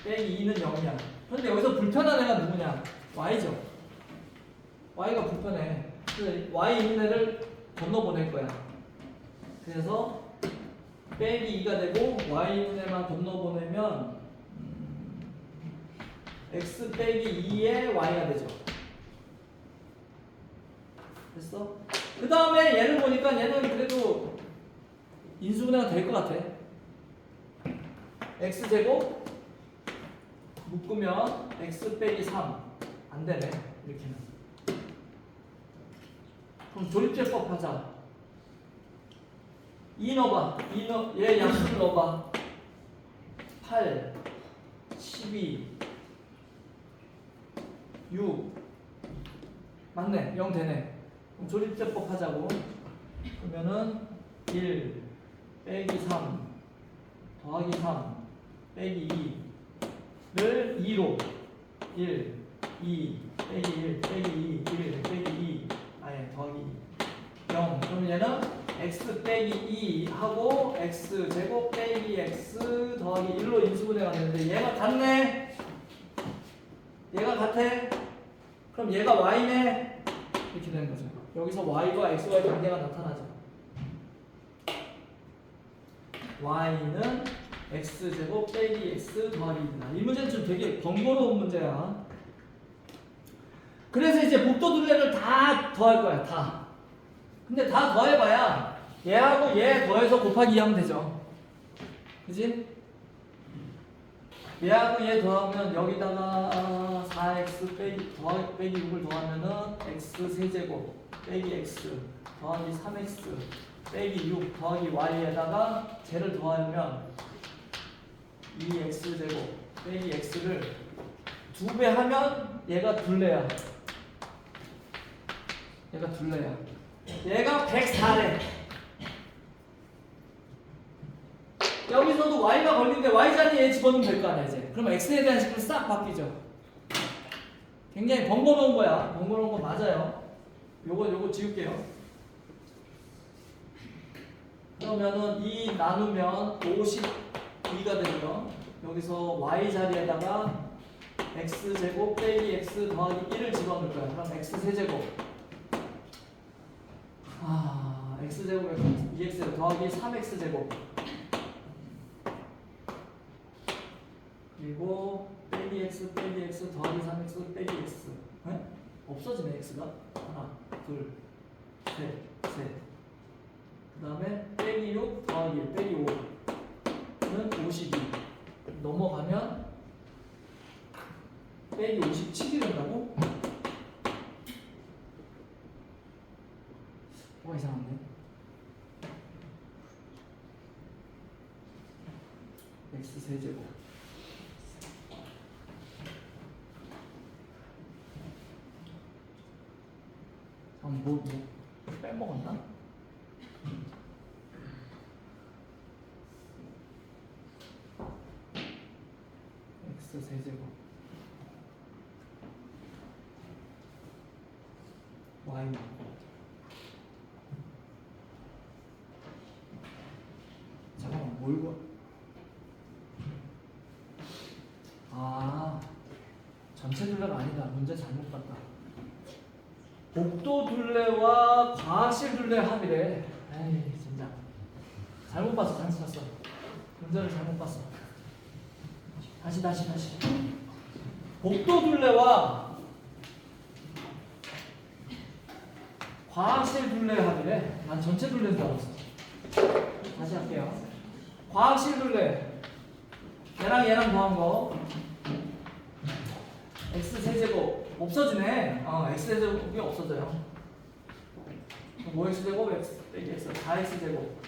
빼기 2는 0이야. 그런데 여기서 불편한 애가 누구냐? y죠. y가 불편해. 그래서 y 있는 애를 건너보낼 거야. 그래서 빼기 2가 되고 y 있는 애만 건너보내면 x 빼기 2의 y가 되죠. 됐어? 그 다음에 얘를 보니까 얘는 그래도 인수분해가 될 것 같아. x제곱 묶으면 x 빼기 3 안 되네. 이렇게는. 그럼 조립제법 하자. 2 넣어봐. 얘 양수를 넣어봐. 8 12 6 맞네. 0 되네. 그럼 조립제법 하자고. 그러면은 1 빼기 3 더하기 3 빼기 2를 2로 1 2 빼기 1 빼기 2 1 빼기 2 아예 더하기 0. 그럼 얘는 x 빼기 2 하고 x 제곱 빼기 x 더하기 1로 인수분해가 되는데 얘가 같네. 얘가 같아. 그럼 얘가 y네. 이렇게 되는 거죠. 여기서 y와 x와의 관계가 나타나죠. y는 x제곱 빼기 x 더하기 2다. 이 문제는 좀 되게 번거로운 문제야. 그래서 이제 복도 둘레를 다 더할 거야. 다. 근데 다 더해봐야 얘하고 얘 더해서 곱하기 2 하면 되죠. 그지? 얘하고 얘 더하면 여기다가 4x 빼기 6을 더하면은 x 세제곱 빼기 x 더하기 3x 빼기 6 더하기 y에다가 쟤를 더하면 2x제곱 빼기 x를 2배 하면 얘가 둘레야. 얘가 둘레야. 얘가 104래. 여기서도 y가 걸리는데 y 자리에 집어넣으면 될 거 아니야 이제. 그러면 x에 대한 식은 싹 바뀌죠. 굉장히 번거로운 거야. 번거로운 거 맞아요. 요거 지울게요. 그러면은 2 나누면 52가 되고요. 여기서 y 자리에다가 x제곱 빼기 x 더하기 1을 집어넣을 거야. 그럼 x 세제곱 x제곱 2x 더하기 3x제곱 그리고 빼기 x 빼기 x 더하기 3x 빼기 x. 네? 없어지네 x가. 하나, 둘, 셋, 셋. 그 다음에 빼기 6 더하기 1 빼기 5는 52. 넘어가면 빼기 57이 된다고? 뭐가 이상한데? x 세제곱 뭐 빼먹었나? x 세제곱 y 잠깐만 뭘 봐? 아 전체 둘레가 아니다. 문제 잘못 봤다. 복도 둘레와 과실 둘레 합이래. 에이 진짜 잘못 봤어. 잘못 봤어. 문제를 잘못 봤어. 다시 복도 둘레와 과실 둘레 합이래. 난 전체 둘레인 줄 알았어. 다시 할게요. 과실 둘레 얘랑 더한 거 x 세제곱 없어지네. x 세제곱이 없어져요. 5x 제곱 x 빼기 x 4x 제곱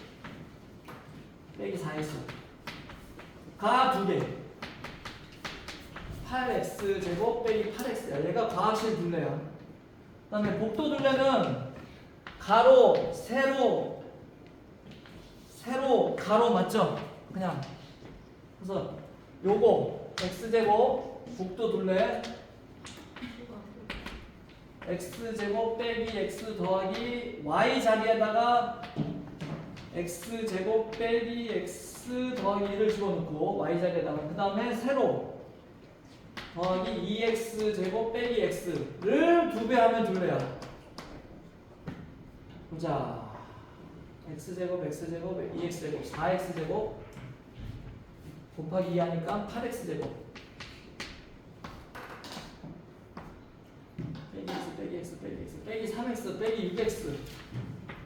빼기 4x 가 2개 8x 제곱 빼기 8x야. 얘가 과실 둘레야. 그 다음에 복도 둘레는 가로 세로 가로 맞죠? 그냥 그래서 요거 x제곱 복도 둘레 x제곱 빼기 x 더하기 y 자리에다가 x제곱 빼기 x 더하기 1을 집어넣고 y 자리에다가 그 다음에 세로 더하기 2x제곱 빼기 x를 2배 하면 둘레야. 보자. x제곱 x제곱 2x제곱 4x제곱 곱하기 2 하니까 8x제곱 빼기 x 빼기 x 빼기 x 빼기 3x 빼기 6x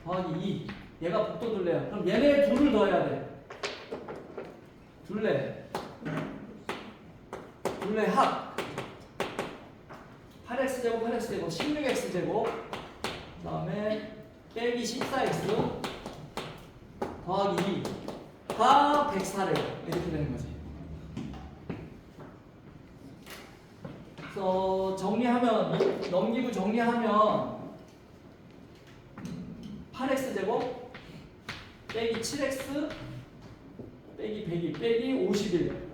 더하기 2 얘가 복도 둘레야. 그럼 얘네 둘을 더해야 돼. 둘레 합 8x제곱 8x제곱 16x제곱 그 다음에 빼기 14x 더하기 2가 104래. 이렇게 되는 거지. 그래서 정리하면 넘기고 정리하면 8x제곱 빼기 7x 빼기 102 빼기 51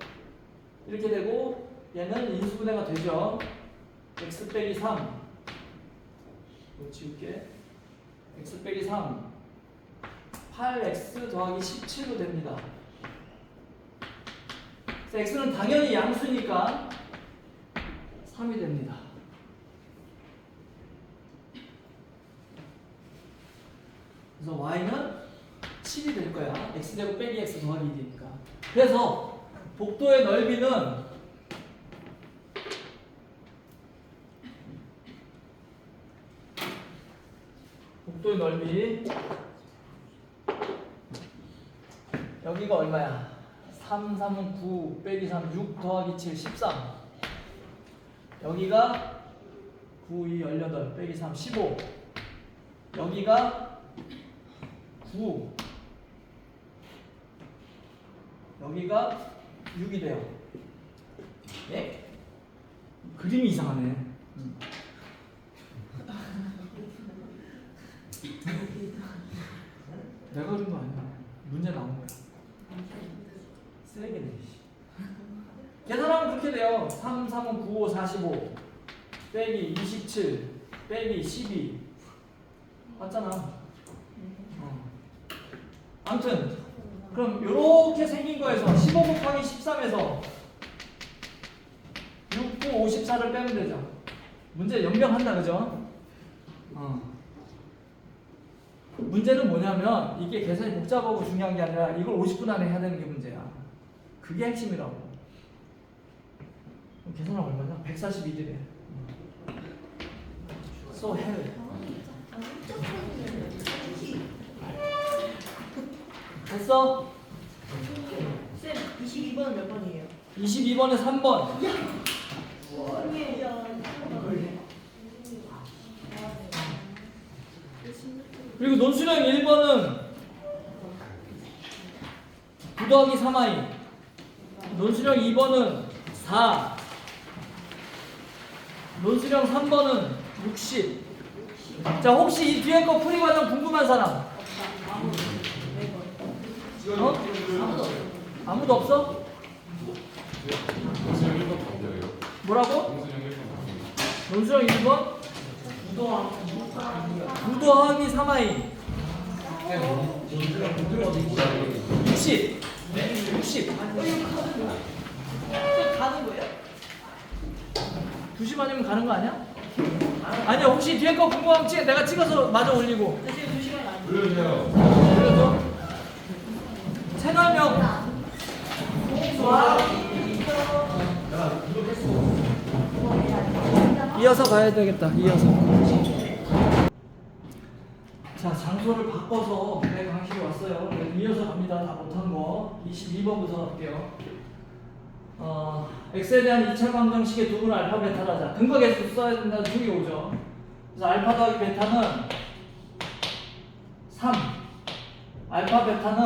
이렇게 되고 얘는 인수분해가 되죠. x 빼기 3 이거 지울게. x 빼기 3 8x 더하기 17로 됩니다. 그래서 x는 당연히 양수니까 3이 됩니다. 그래서 y는 7이 될 거야. x제곱 빼기 x 더하기 2니까. 그래서 복도의 넓이는 복도의 넓이 여기가 얼마야? 3, 3은 9 빼기 3 6 더하기 7 13 여기가 9, 2, 18 빼기 3 15 여기가 9 여기가 6이 돼요. 예? 그림이 이상하네. 내가 그린 거 아니야. 문제 나온 거야. 쓰레기네. 계산하면 그렇게 돼요. 3, 3은 9, 5, 45 빼기 27 빼기 12 맞잖아. 아무튼 그럼 요렇게 생긴 거에서 15 곱하기 13에서 6, 9, 54를 빼면 되죠. 문제 연병한다 그죠? 문제는 뭐냐면 이게 계산이 복잡하고 중요한 게 아니라 이걸 50분 안에 해야 되는 게 문제야. 그게 핵심이라고. 계산하면 얼마냐? 141이래. So hell. 됐어? 쌤 22번은 몇 번이에요? 22번에 3번. 그리고 논수령 1번은 9 더하기 3i. 논수령 2번은 4. 논수령 3번은 60. 자, 혹시 이 뒤에 거 풀이 과정 궁금한 사람? 어? 아무도 없어? 뭐라고? 논수령 1번? 9 더하기 3i. 60. 60. 가는 거예요? 2시 반이면 가는 거 아니야? 아니야, 혹시 뒤에 거 궁금하면 내가 찍어서 마저 올리고. 지금 2시간 아니에요? 그러세요. 그래서 채널명. 이어서 가야 되겠다. 이어서. 자, 장소를 바꿔서 내 강식이 왔어요. 이어서 갑니다. 다 못한 거. 22번부터 할게요. x에 대한 2차 방정식의 두분 알파 베타를 하자. 근거 계수 써야 된다는 촉이 오죠. 그래서 알파 더하기 베타는 3. 알파 베타는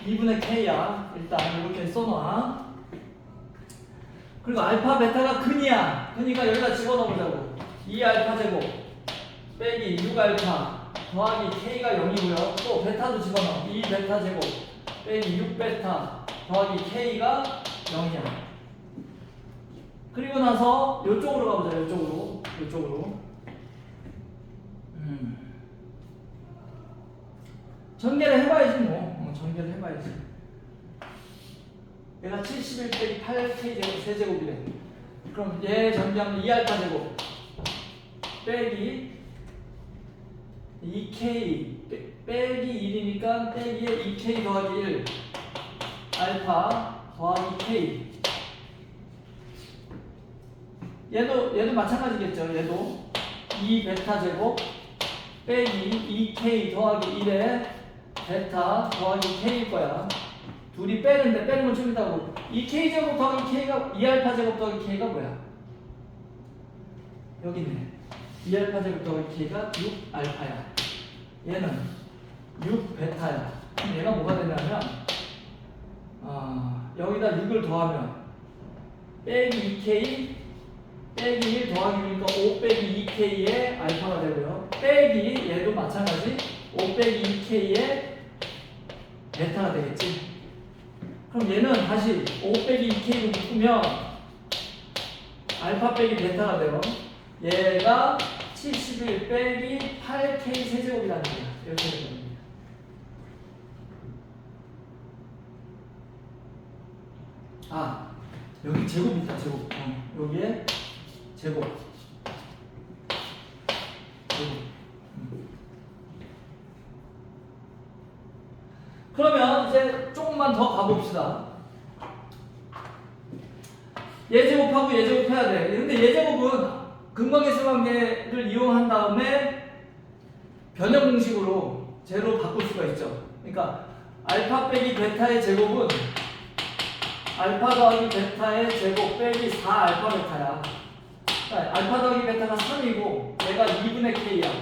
2분의 k야. 일단 이렇게 써놔. 그리고 알파 베타가 근이야. 그러니까 여기다 집어넣어보자고. 2알파 제곱 빼기 6알파 더하기 k가 0이고요. 또 베타도 집어넣어. 2베타 제곱 빼기 6베타 더하기 k가 0이야. 그리고 나서 이쪽으로 가보자. 이쪽으로. 전개를 해봐야지 뭐. 전개를 해봐야지. 얘가 71 빼기 8k 제곱 세제곱이래. 그럼 얘 전개하면 2알파 제곱 빼기 2k 빼기 1이니까 빼기에 2k 더하기 1 알파 더하기 k. 얘도 마찬가지겠죠. 얘도 2베타 제곱 빼기 2k 더하기 1에 베타 더하기 k일 거야. 둘이 빼는데 빼는 건 좀 이따 보고. 2k 제곱 더하기 k가 2알파 제곱 더하기 k가 뭐야? 여기 있네. 2알파 제곱 더하기 k가 6알파야. 얘는 6베타야. 그럼 얘가 뭐가 되냐면 여기다 6을 더하면 빼기 2k 빼기 1 더하기 1이니까 5 빼기 2k의 알파가 되고요. 빼기 얘도 마찬가지 5 빼기 2k의 베타가 되겠지. 그럼 얘는 다시 5 빼기 2k로 묶으면 알파 빼기 베타가 돼요. 얘가 71 빼기 8k 세제곱이라는 거야. 이렇게 되는 겁니다. 여기 제곱 있다. 제곱. 여기에 제곱. 그러면 이제 조금만 더 가봅시다. 예제곱하고 예제곱해야 돼. 근데 예제곱은 근거계수 관계를 이용한 다음에 변형 공식으로 제로 바꿀 수가 있죠. 그러니까 알파 빼기 베타의 제곱은 알파 더하기 베타의 제곱 빼기 4 알파 베타야. 그러니까 알파 더하기 베타가 3이고 얘가 2분의 k야.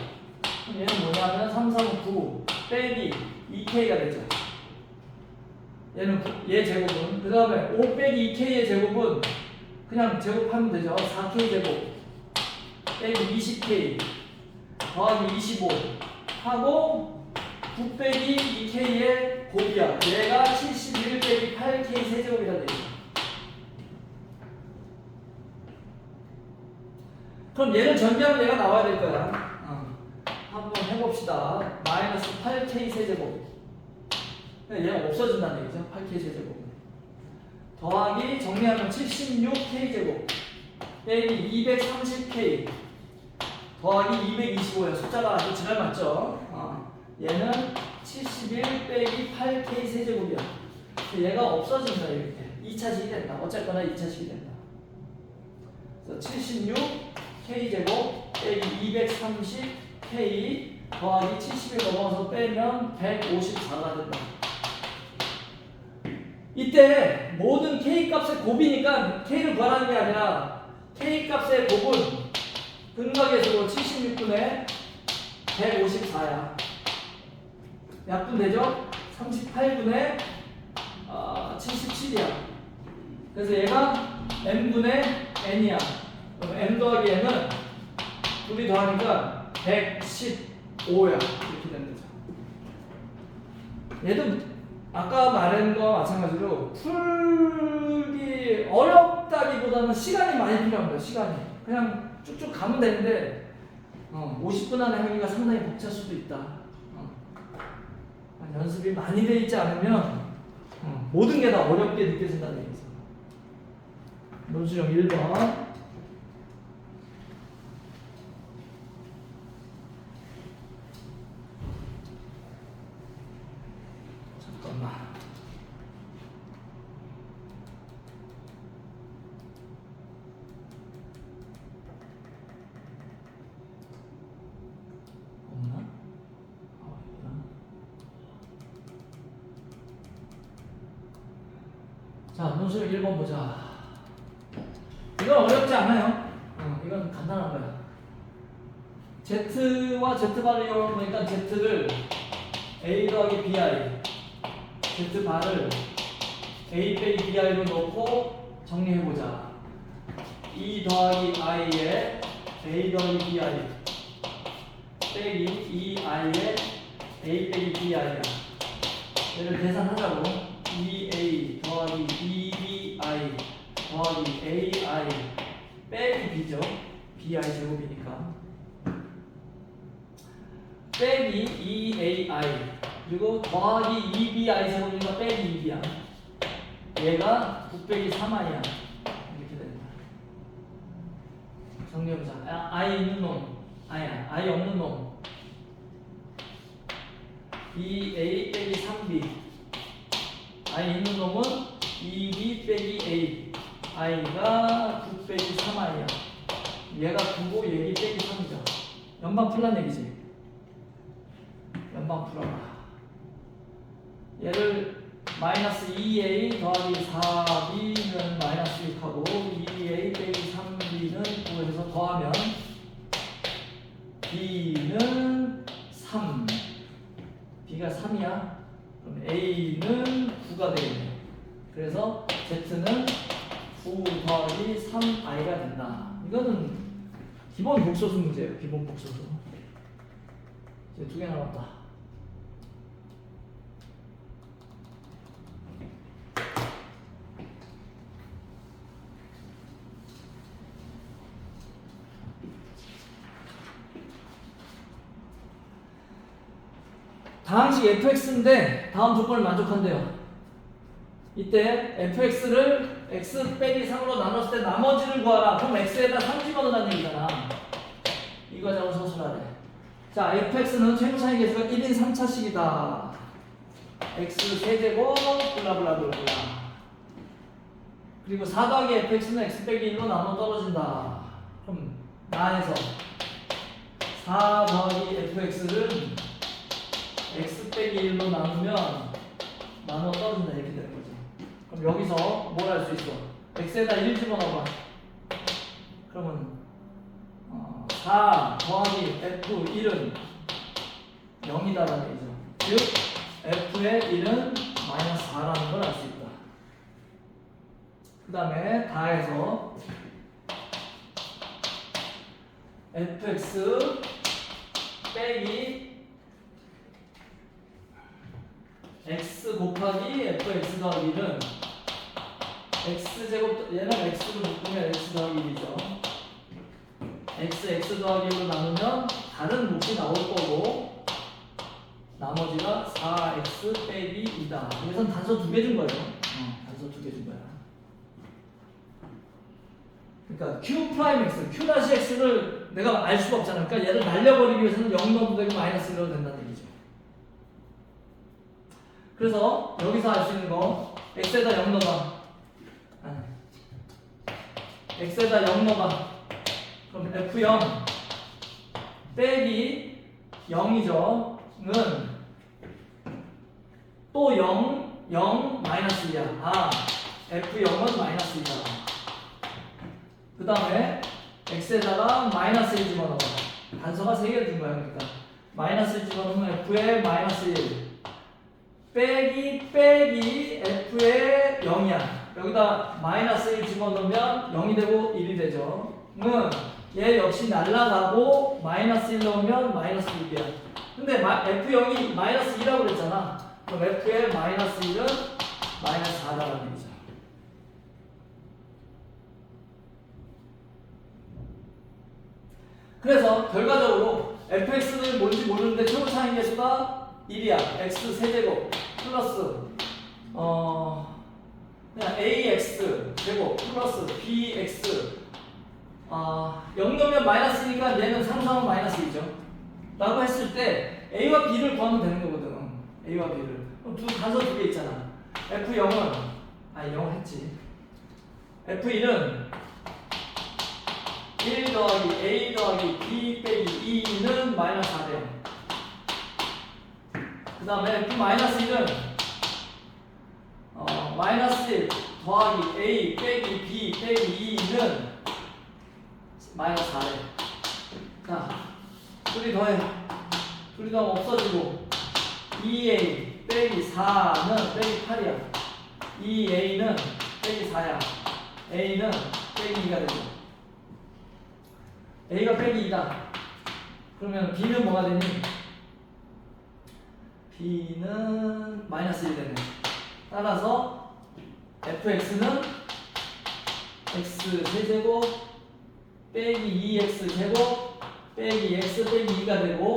그럼 얘는 뭐냐면 3, 3, 9 빼기 2k가 되죠. 얘 제곱은 그 다음에 5 빼기 2k의 제곱은 그냥 제곱하면 되죠. 4k 제곱 빼기 20k 더하기 25 하고 9 빼기 2k의 곱이야. 얘가 71 빼기 8k 세제곱이라 되죠. 그럼 얘를 전개하면 얘가 나와야 될 거야. 한번 해봅시다. 마이너스 8k 세제곱. 얘가 없어진다는 얘기죠. 8k 세제곱. 더하기 정리하면 76k 제곱 빼기 230k 더하기 225야. 숫자가 아주 지랄 맞죠? 얘는 71 빼기 8k 세제곱이야. 얘가 없어진다. 이렇게 2차식이 된다. 어쨌거나 2차식이 된다. 그래서 76 K제곱 빼기 230 K 더하기 70을 넘어서 빼면 154가 된다. 이때 모든 K 값의 곱이니까 K를 구하라는 게 아니라 K 값의 곱은 근각의 수로 76분의 154야. 약분되죠? 38분의 77이야. 그래서 얘가 n분의 n이야. 그럼 n 더하기 n은 둘이 더하니까 115야. 이렇게 되는 거죠. 얘도 아까 말한 거 마찬가지로 풀기 어렵다기보다는 시간이 많이 필요합니다. 시간이. 그냥 쭉쭉 가면 되는데 50분 안에 하기가 상당히 벅찰 수도 있다. 연습이 많이 돼 있지 않으면 모든 게 다 어렵게 느껴진다는 얘기죠. 논술형 1번. 잠깐만. 없나? 자, 논술 1번 보자. 이건 어렵지 않아요. 이건 간단한 거야. Z와 Z바를 이용하니까 Z를 A 더하기 BI, Z바를 A 빼기 BI로 넣고 정리해보자. E 더하기 I에 A 더하기 BI 빼기 EI에 A 빼기 BI야. 얘를 계산하자고. EA 더하기 EBI 더하기 AI 빼기 B죠. BI 제곱이니까 빼기 EAI 그리고 더하기 EBI 제곱이니까 빼기 EB야. 얘가 9 빼기 3i야. 이렇게 됩니다. 정리해보자. I 있는 놈 아니야. I 없는 놈 EA 빼기 3B I 있는 놈은 2B 빼기 A I가 9 빼기 3I야. 얘가 9고 얘기 빼기 3이죠. 연방 풀란 얘기지. 연방 풀어라. 얘를 마이너스 2A 더하기 4B는 마이너스 6하고 2A 빼기 3B는 9에서 더하면 B는 3 B가 3이야. 그럼 A는 9가 되겠네. 그래서 Z는 9 더하기 3i가 된다. 이거는 기본 복소수 문제예요. 기본 복소수. 이제 2개 남았다. 다항식 fx인데 다음 조건을 만족한대요. 이때 fx를 x 빼기 3으로 나눴을 때 나머지를 구하라. 그럼 x에다 3 집어넣으라는 얘기잖아. 이거 자고 서술하래. 자, fx는 최고차의 개수가 1인 3차식이다. x 세제곱 블라블라블라. 그리고 4 더하기 fx는 x 빼기 1로 나눠 떨어진다. 그럼 나에서 4 더하기 fx를 x 빼기 1로 나누면 나눠 떨어진다. 이렇게 되는 거지. 그럼 여기서 뭘 할 수 있어? x에다 1 집어넣어봐. 그러면 4 더하기 f1은 0이다라는 얘기죠. 즉 f의 1은 마이너스 4라는 걸 알 수 있다. 그 다음에 다해서 fx 빼기 x 곱하기 fx 더하기 1은 x제곱 얘는 x로 묶으면 x 더하기 1이죠. x 더하기 1로 나누면 다른 몫이 나올 거고 나머지가 4x 빼기 2다. 여기선 단서 2개 준 거예요. 단서 2개 준 거야. 그러니까 q 프라임 x, q 다시 x를 내가 알 수가 없잖아. 그러니까 얘를 날려버리기 위해서는 0 넣어도 되고 마이너스 1로 된다는 얘기죠. 그래서 여기서 알 수 있는 거 x에다 0 넣어봐. x에다 0 넣어봐. 그럼 f0 빼기 0이죠. 는 또 0, 0, 마이너스 2야. 아, f0은 마이너스 2다. 그 다음에 x에다가 마이너스 1 집어넣어. 단서가 3개를 준 거야. 그러니까 마이너스 1 집어넣으면 f의 마이너스 1 빼기 f의 0이야. 여기다 마이너스 1 집어넣으면 0이 되고 1이 되죠. 얘 역시 날라가고 마이너스 1 넣으면 마이너스 6이야. 근데 f0이 마이너스 2라고 그랬잖아. 그럼 f의 마이너스 1은 마이너스 4라는 얘기죠. 그래서 결과적으로 fx는 뭔지 모르는데 최고차인 계수가 1이야. x 세제곱 플러스 그냥 ax 제곱 플러스 bx 0 넣으면 마이너스니까 얘는 상수하면 마이너스 2죠. 라고 했을 때 a와 b를 구하면 되는 거거든. a와 b를. 그럼 단서 2개 있잖아. f0은 0 했지. f1은 1 더하기 a 더하기 b 빼기 2는 마이너스 4돼요. 그 다음에 f-1은 마이너스 1 더하기 a 빼기 b 빼기 2는 마이너스 4래. 자, 둘이 더해. 둘이 더하면 없어지고 2a 빼기 4는 빼기 8이야. 2a는 빼기 4야. a는 빼기 2가 되고 a가 빼기 2다. 그러면 b는 뭐가 되니? b는 마이너스 1 되네. 따라서 fx는 x 세제곱 빼기 2x 제곱 빼기 x 빼기 2가 되고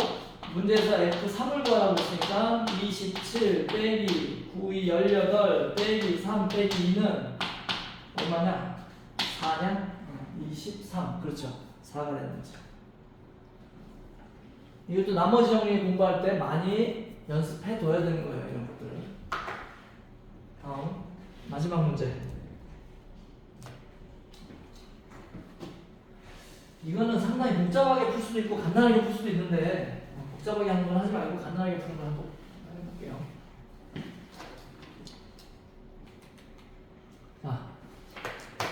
문제에서 f3을 구하라고 했으니까 27 빼기 9, 2, 18 빼기 3 빼기 2는 얼마냐? 4냐? 23. 그렇죠. 4가 되는 거죠. 이것도 나머지 정리 공부할 때 많이 연습해 둬야 되는 거예요. 이런 것들을. 다음 마지막 문제. 이거는 상당히 복잡하게 풀 수도 있고 간단하게 풀 수도 있는데 복잡하게 하는 건 하지 말고 간단하게 푸는 걸 한번 해볼게요. 자,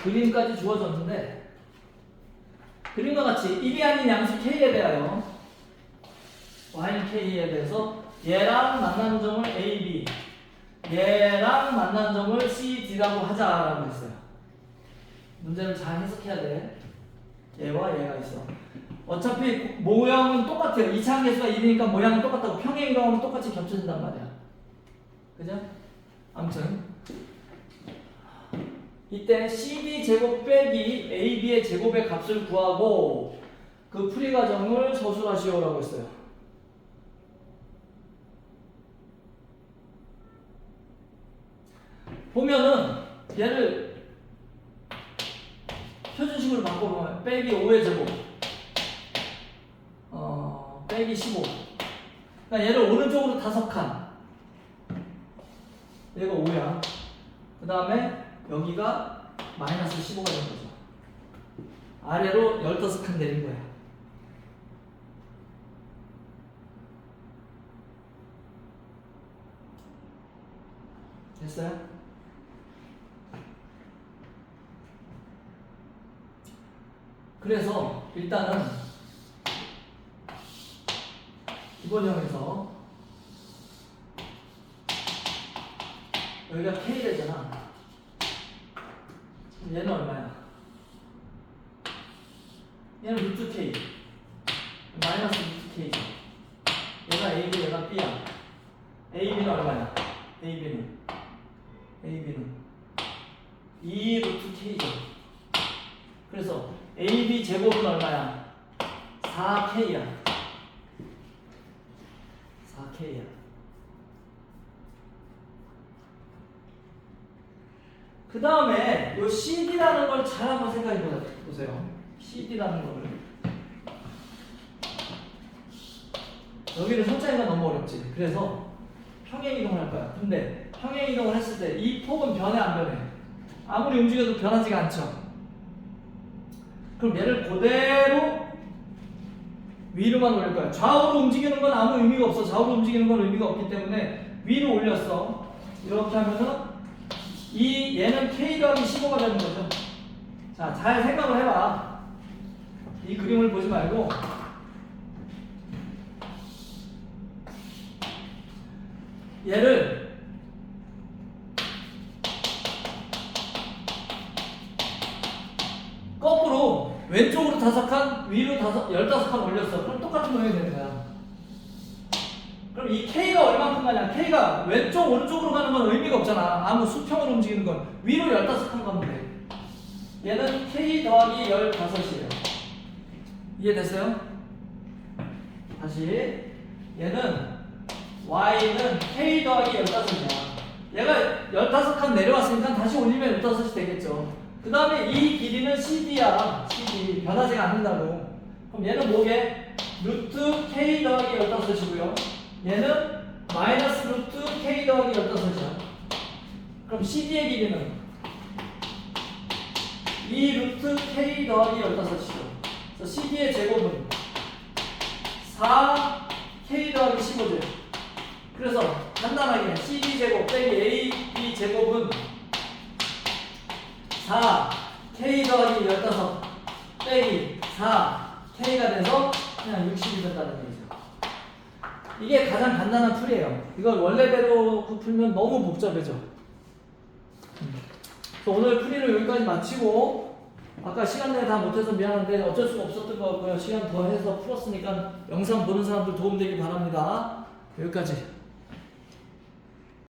그림까지 주어졌는데 그림과 같이 1이 아닌 양수 K에 대하여 Y는 K에 대해서 얘랑 만나는 점을 A, B 얘랑 만나는 점을 C, D라고 하자라고 했어요. 문제를 잘 해석해야 돼. 얘와 얘가 있어. 어차피 모양은 똑같아요. 이차항계수가 1이니까 모양은 똑같다고. 평행 이동하면 똑같이 겹쳐진단 말이야. 그죠? 아무튼 이때 CD 제곱 빼기 AB의 제곱의 값을 구하고 그 풀이 과정을 서술하시오라고 했어요. 보면은 얘를 표준식으로 바꿔보면 빼기 5의 제곱 빼기 15 그러니까 얘를 오른쪽으로 5칸 얘가 5야. 그 다음에 여기가 마이너스 15가 된 거죠. 아래로 15칸 내린 거야. 됐어요? 그래서 일단은 기본형에서 여기가 K되잖아. 얘는 얼마야? 얘는 루트 K 마이너스 루트 K죠. 얘가 AB 얘가 B야. AB는 얼마야? AB는 2 루트 K죠. 그래서 AB 제곱은 얼마야? 4K야. 4K야. 그 다음에 요 CD라는 걸 잘 한번 생각해 보세요. CD라는 거를. 여기를 손자기가 너무 어렵지. 그래서 평행 이동을 할 거야. 근데 평행 이동을 했을 때 이 폭은 변해 안 변해? 아무리 움직여도 변하지가 않죠. 그럼 얘를 그대로 위로만 올릴 거야. 좌우로 움직이는 건 아무 의미가 없어. 좌우로 움직이는 건 의미가 없기 때문에 위로 올렸어. 이렇게 하면은 얘는 K 더하기 15가 되는 거죠. 자, 잘 생각을 해봐. 이 그림을 보지 말고 얘를 거꾸로 왼쪽으로 5칸, 위로 15칸 올렸어. 그럼 똑같은 모양이 되는 거야. 그럼 이 K가 얼만큼 가냐? K가 왼쪽, 오른쪽으로 가는 건 의미가 없잖아. 아무 수평으로 움직이는 건. 위로 15칸 가면 돼. 얘는 K 더하기 15이에요. 이해됐어요? 다시. 얘는 Y는 K 더하기 15이야. 얘가 15칸 내려왔으니까 다시 올리면 15이 되겠죠. 그 다음에 이 길이는 CD야. CD. 변하지가 않는다고. 그럼 얘는 뭐게? 루트 K 더하기 15이고요. 얘는 마이너스 루트 K 더하기 15이야. 그럼 CD의 길이는 이 루트 K 더하기 15이죠. 그래서 CD의 제곱은 4K 더하기 15죠. 그래서 간단하게 CD 제곱 빼기 AB 제곱은 4K 더하기 15 빼기 4K가 돼서 그냥 60이 된다는 얘기죠. 이게 가장 간단한 풀이에요. 이걸 원래대로 풀면 너무 복잡해져. 그래서 오늘 풀이를 여기까지 마치고, 아까 시간 내에 다 못해서 미안한데 어쩔 수가 없었던 것 같고요. 시간 더 해서 풀었으니까 영상 보는 사람들 도움되길 바랍니다. 여기까지.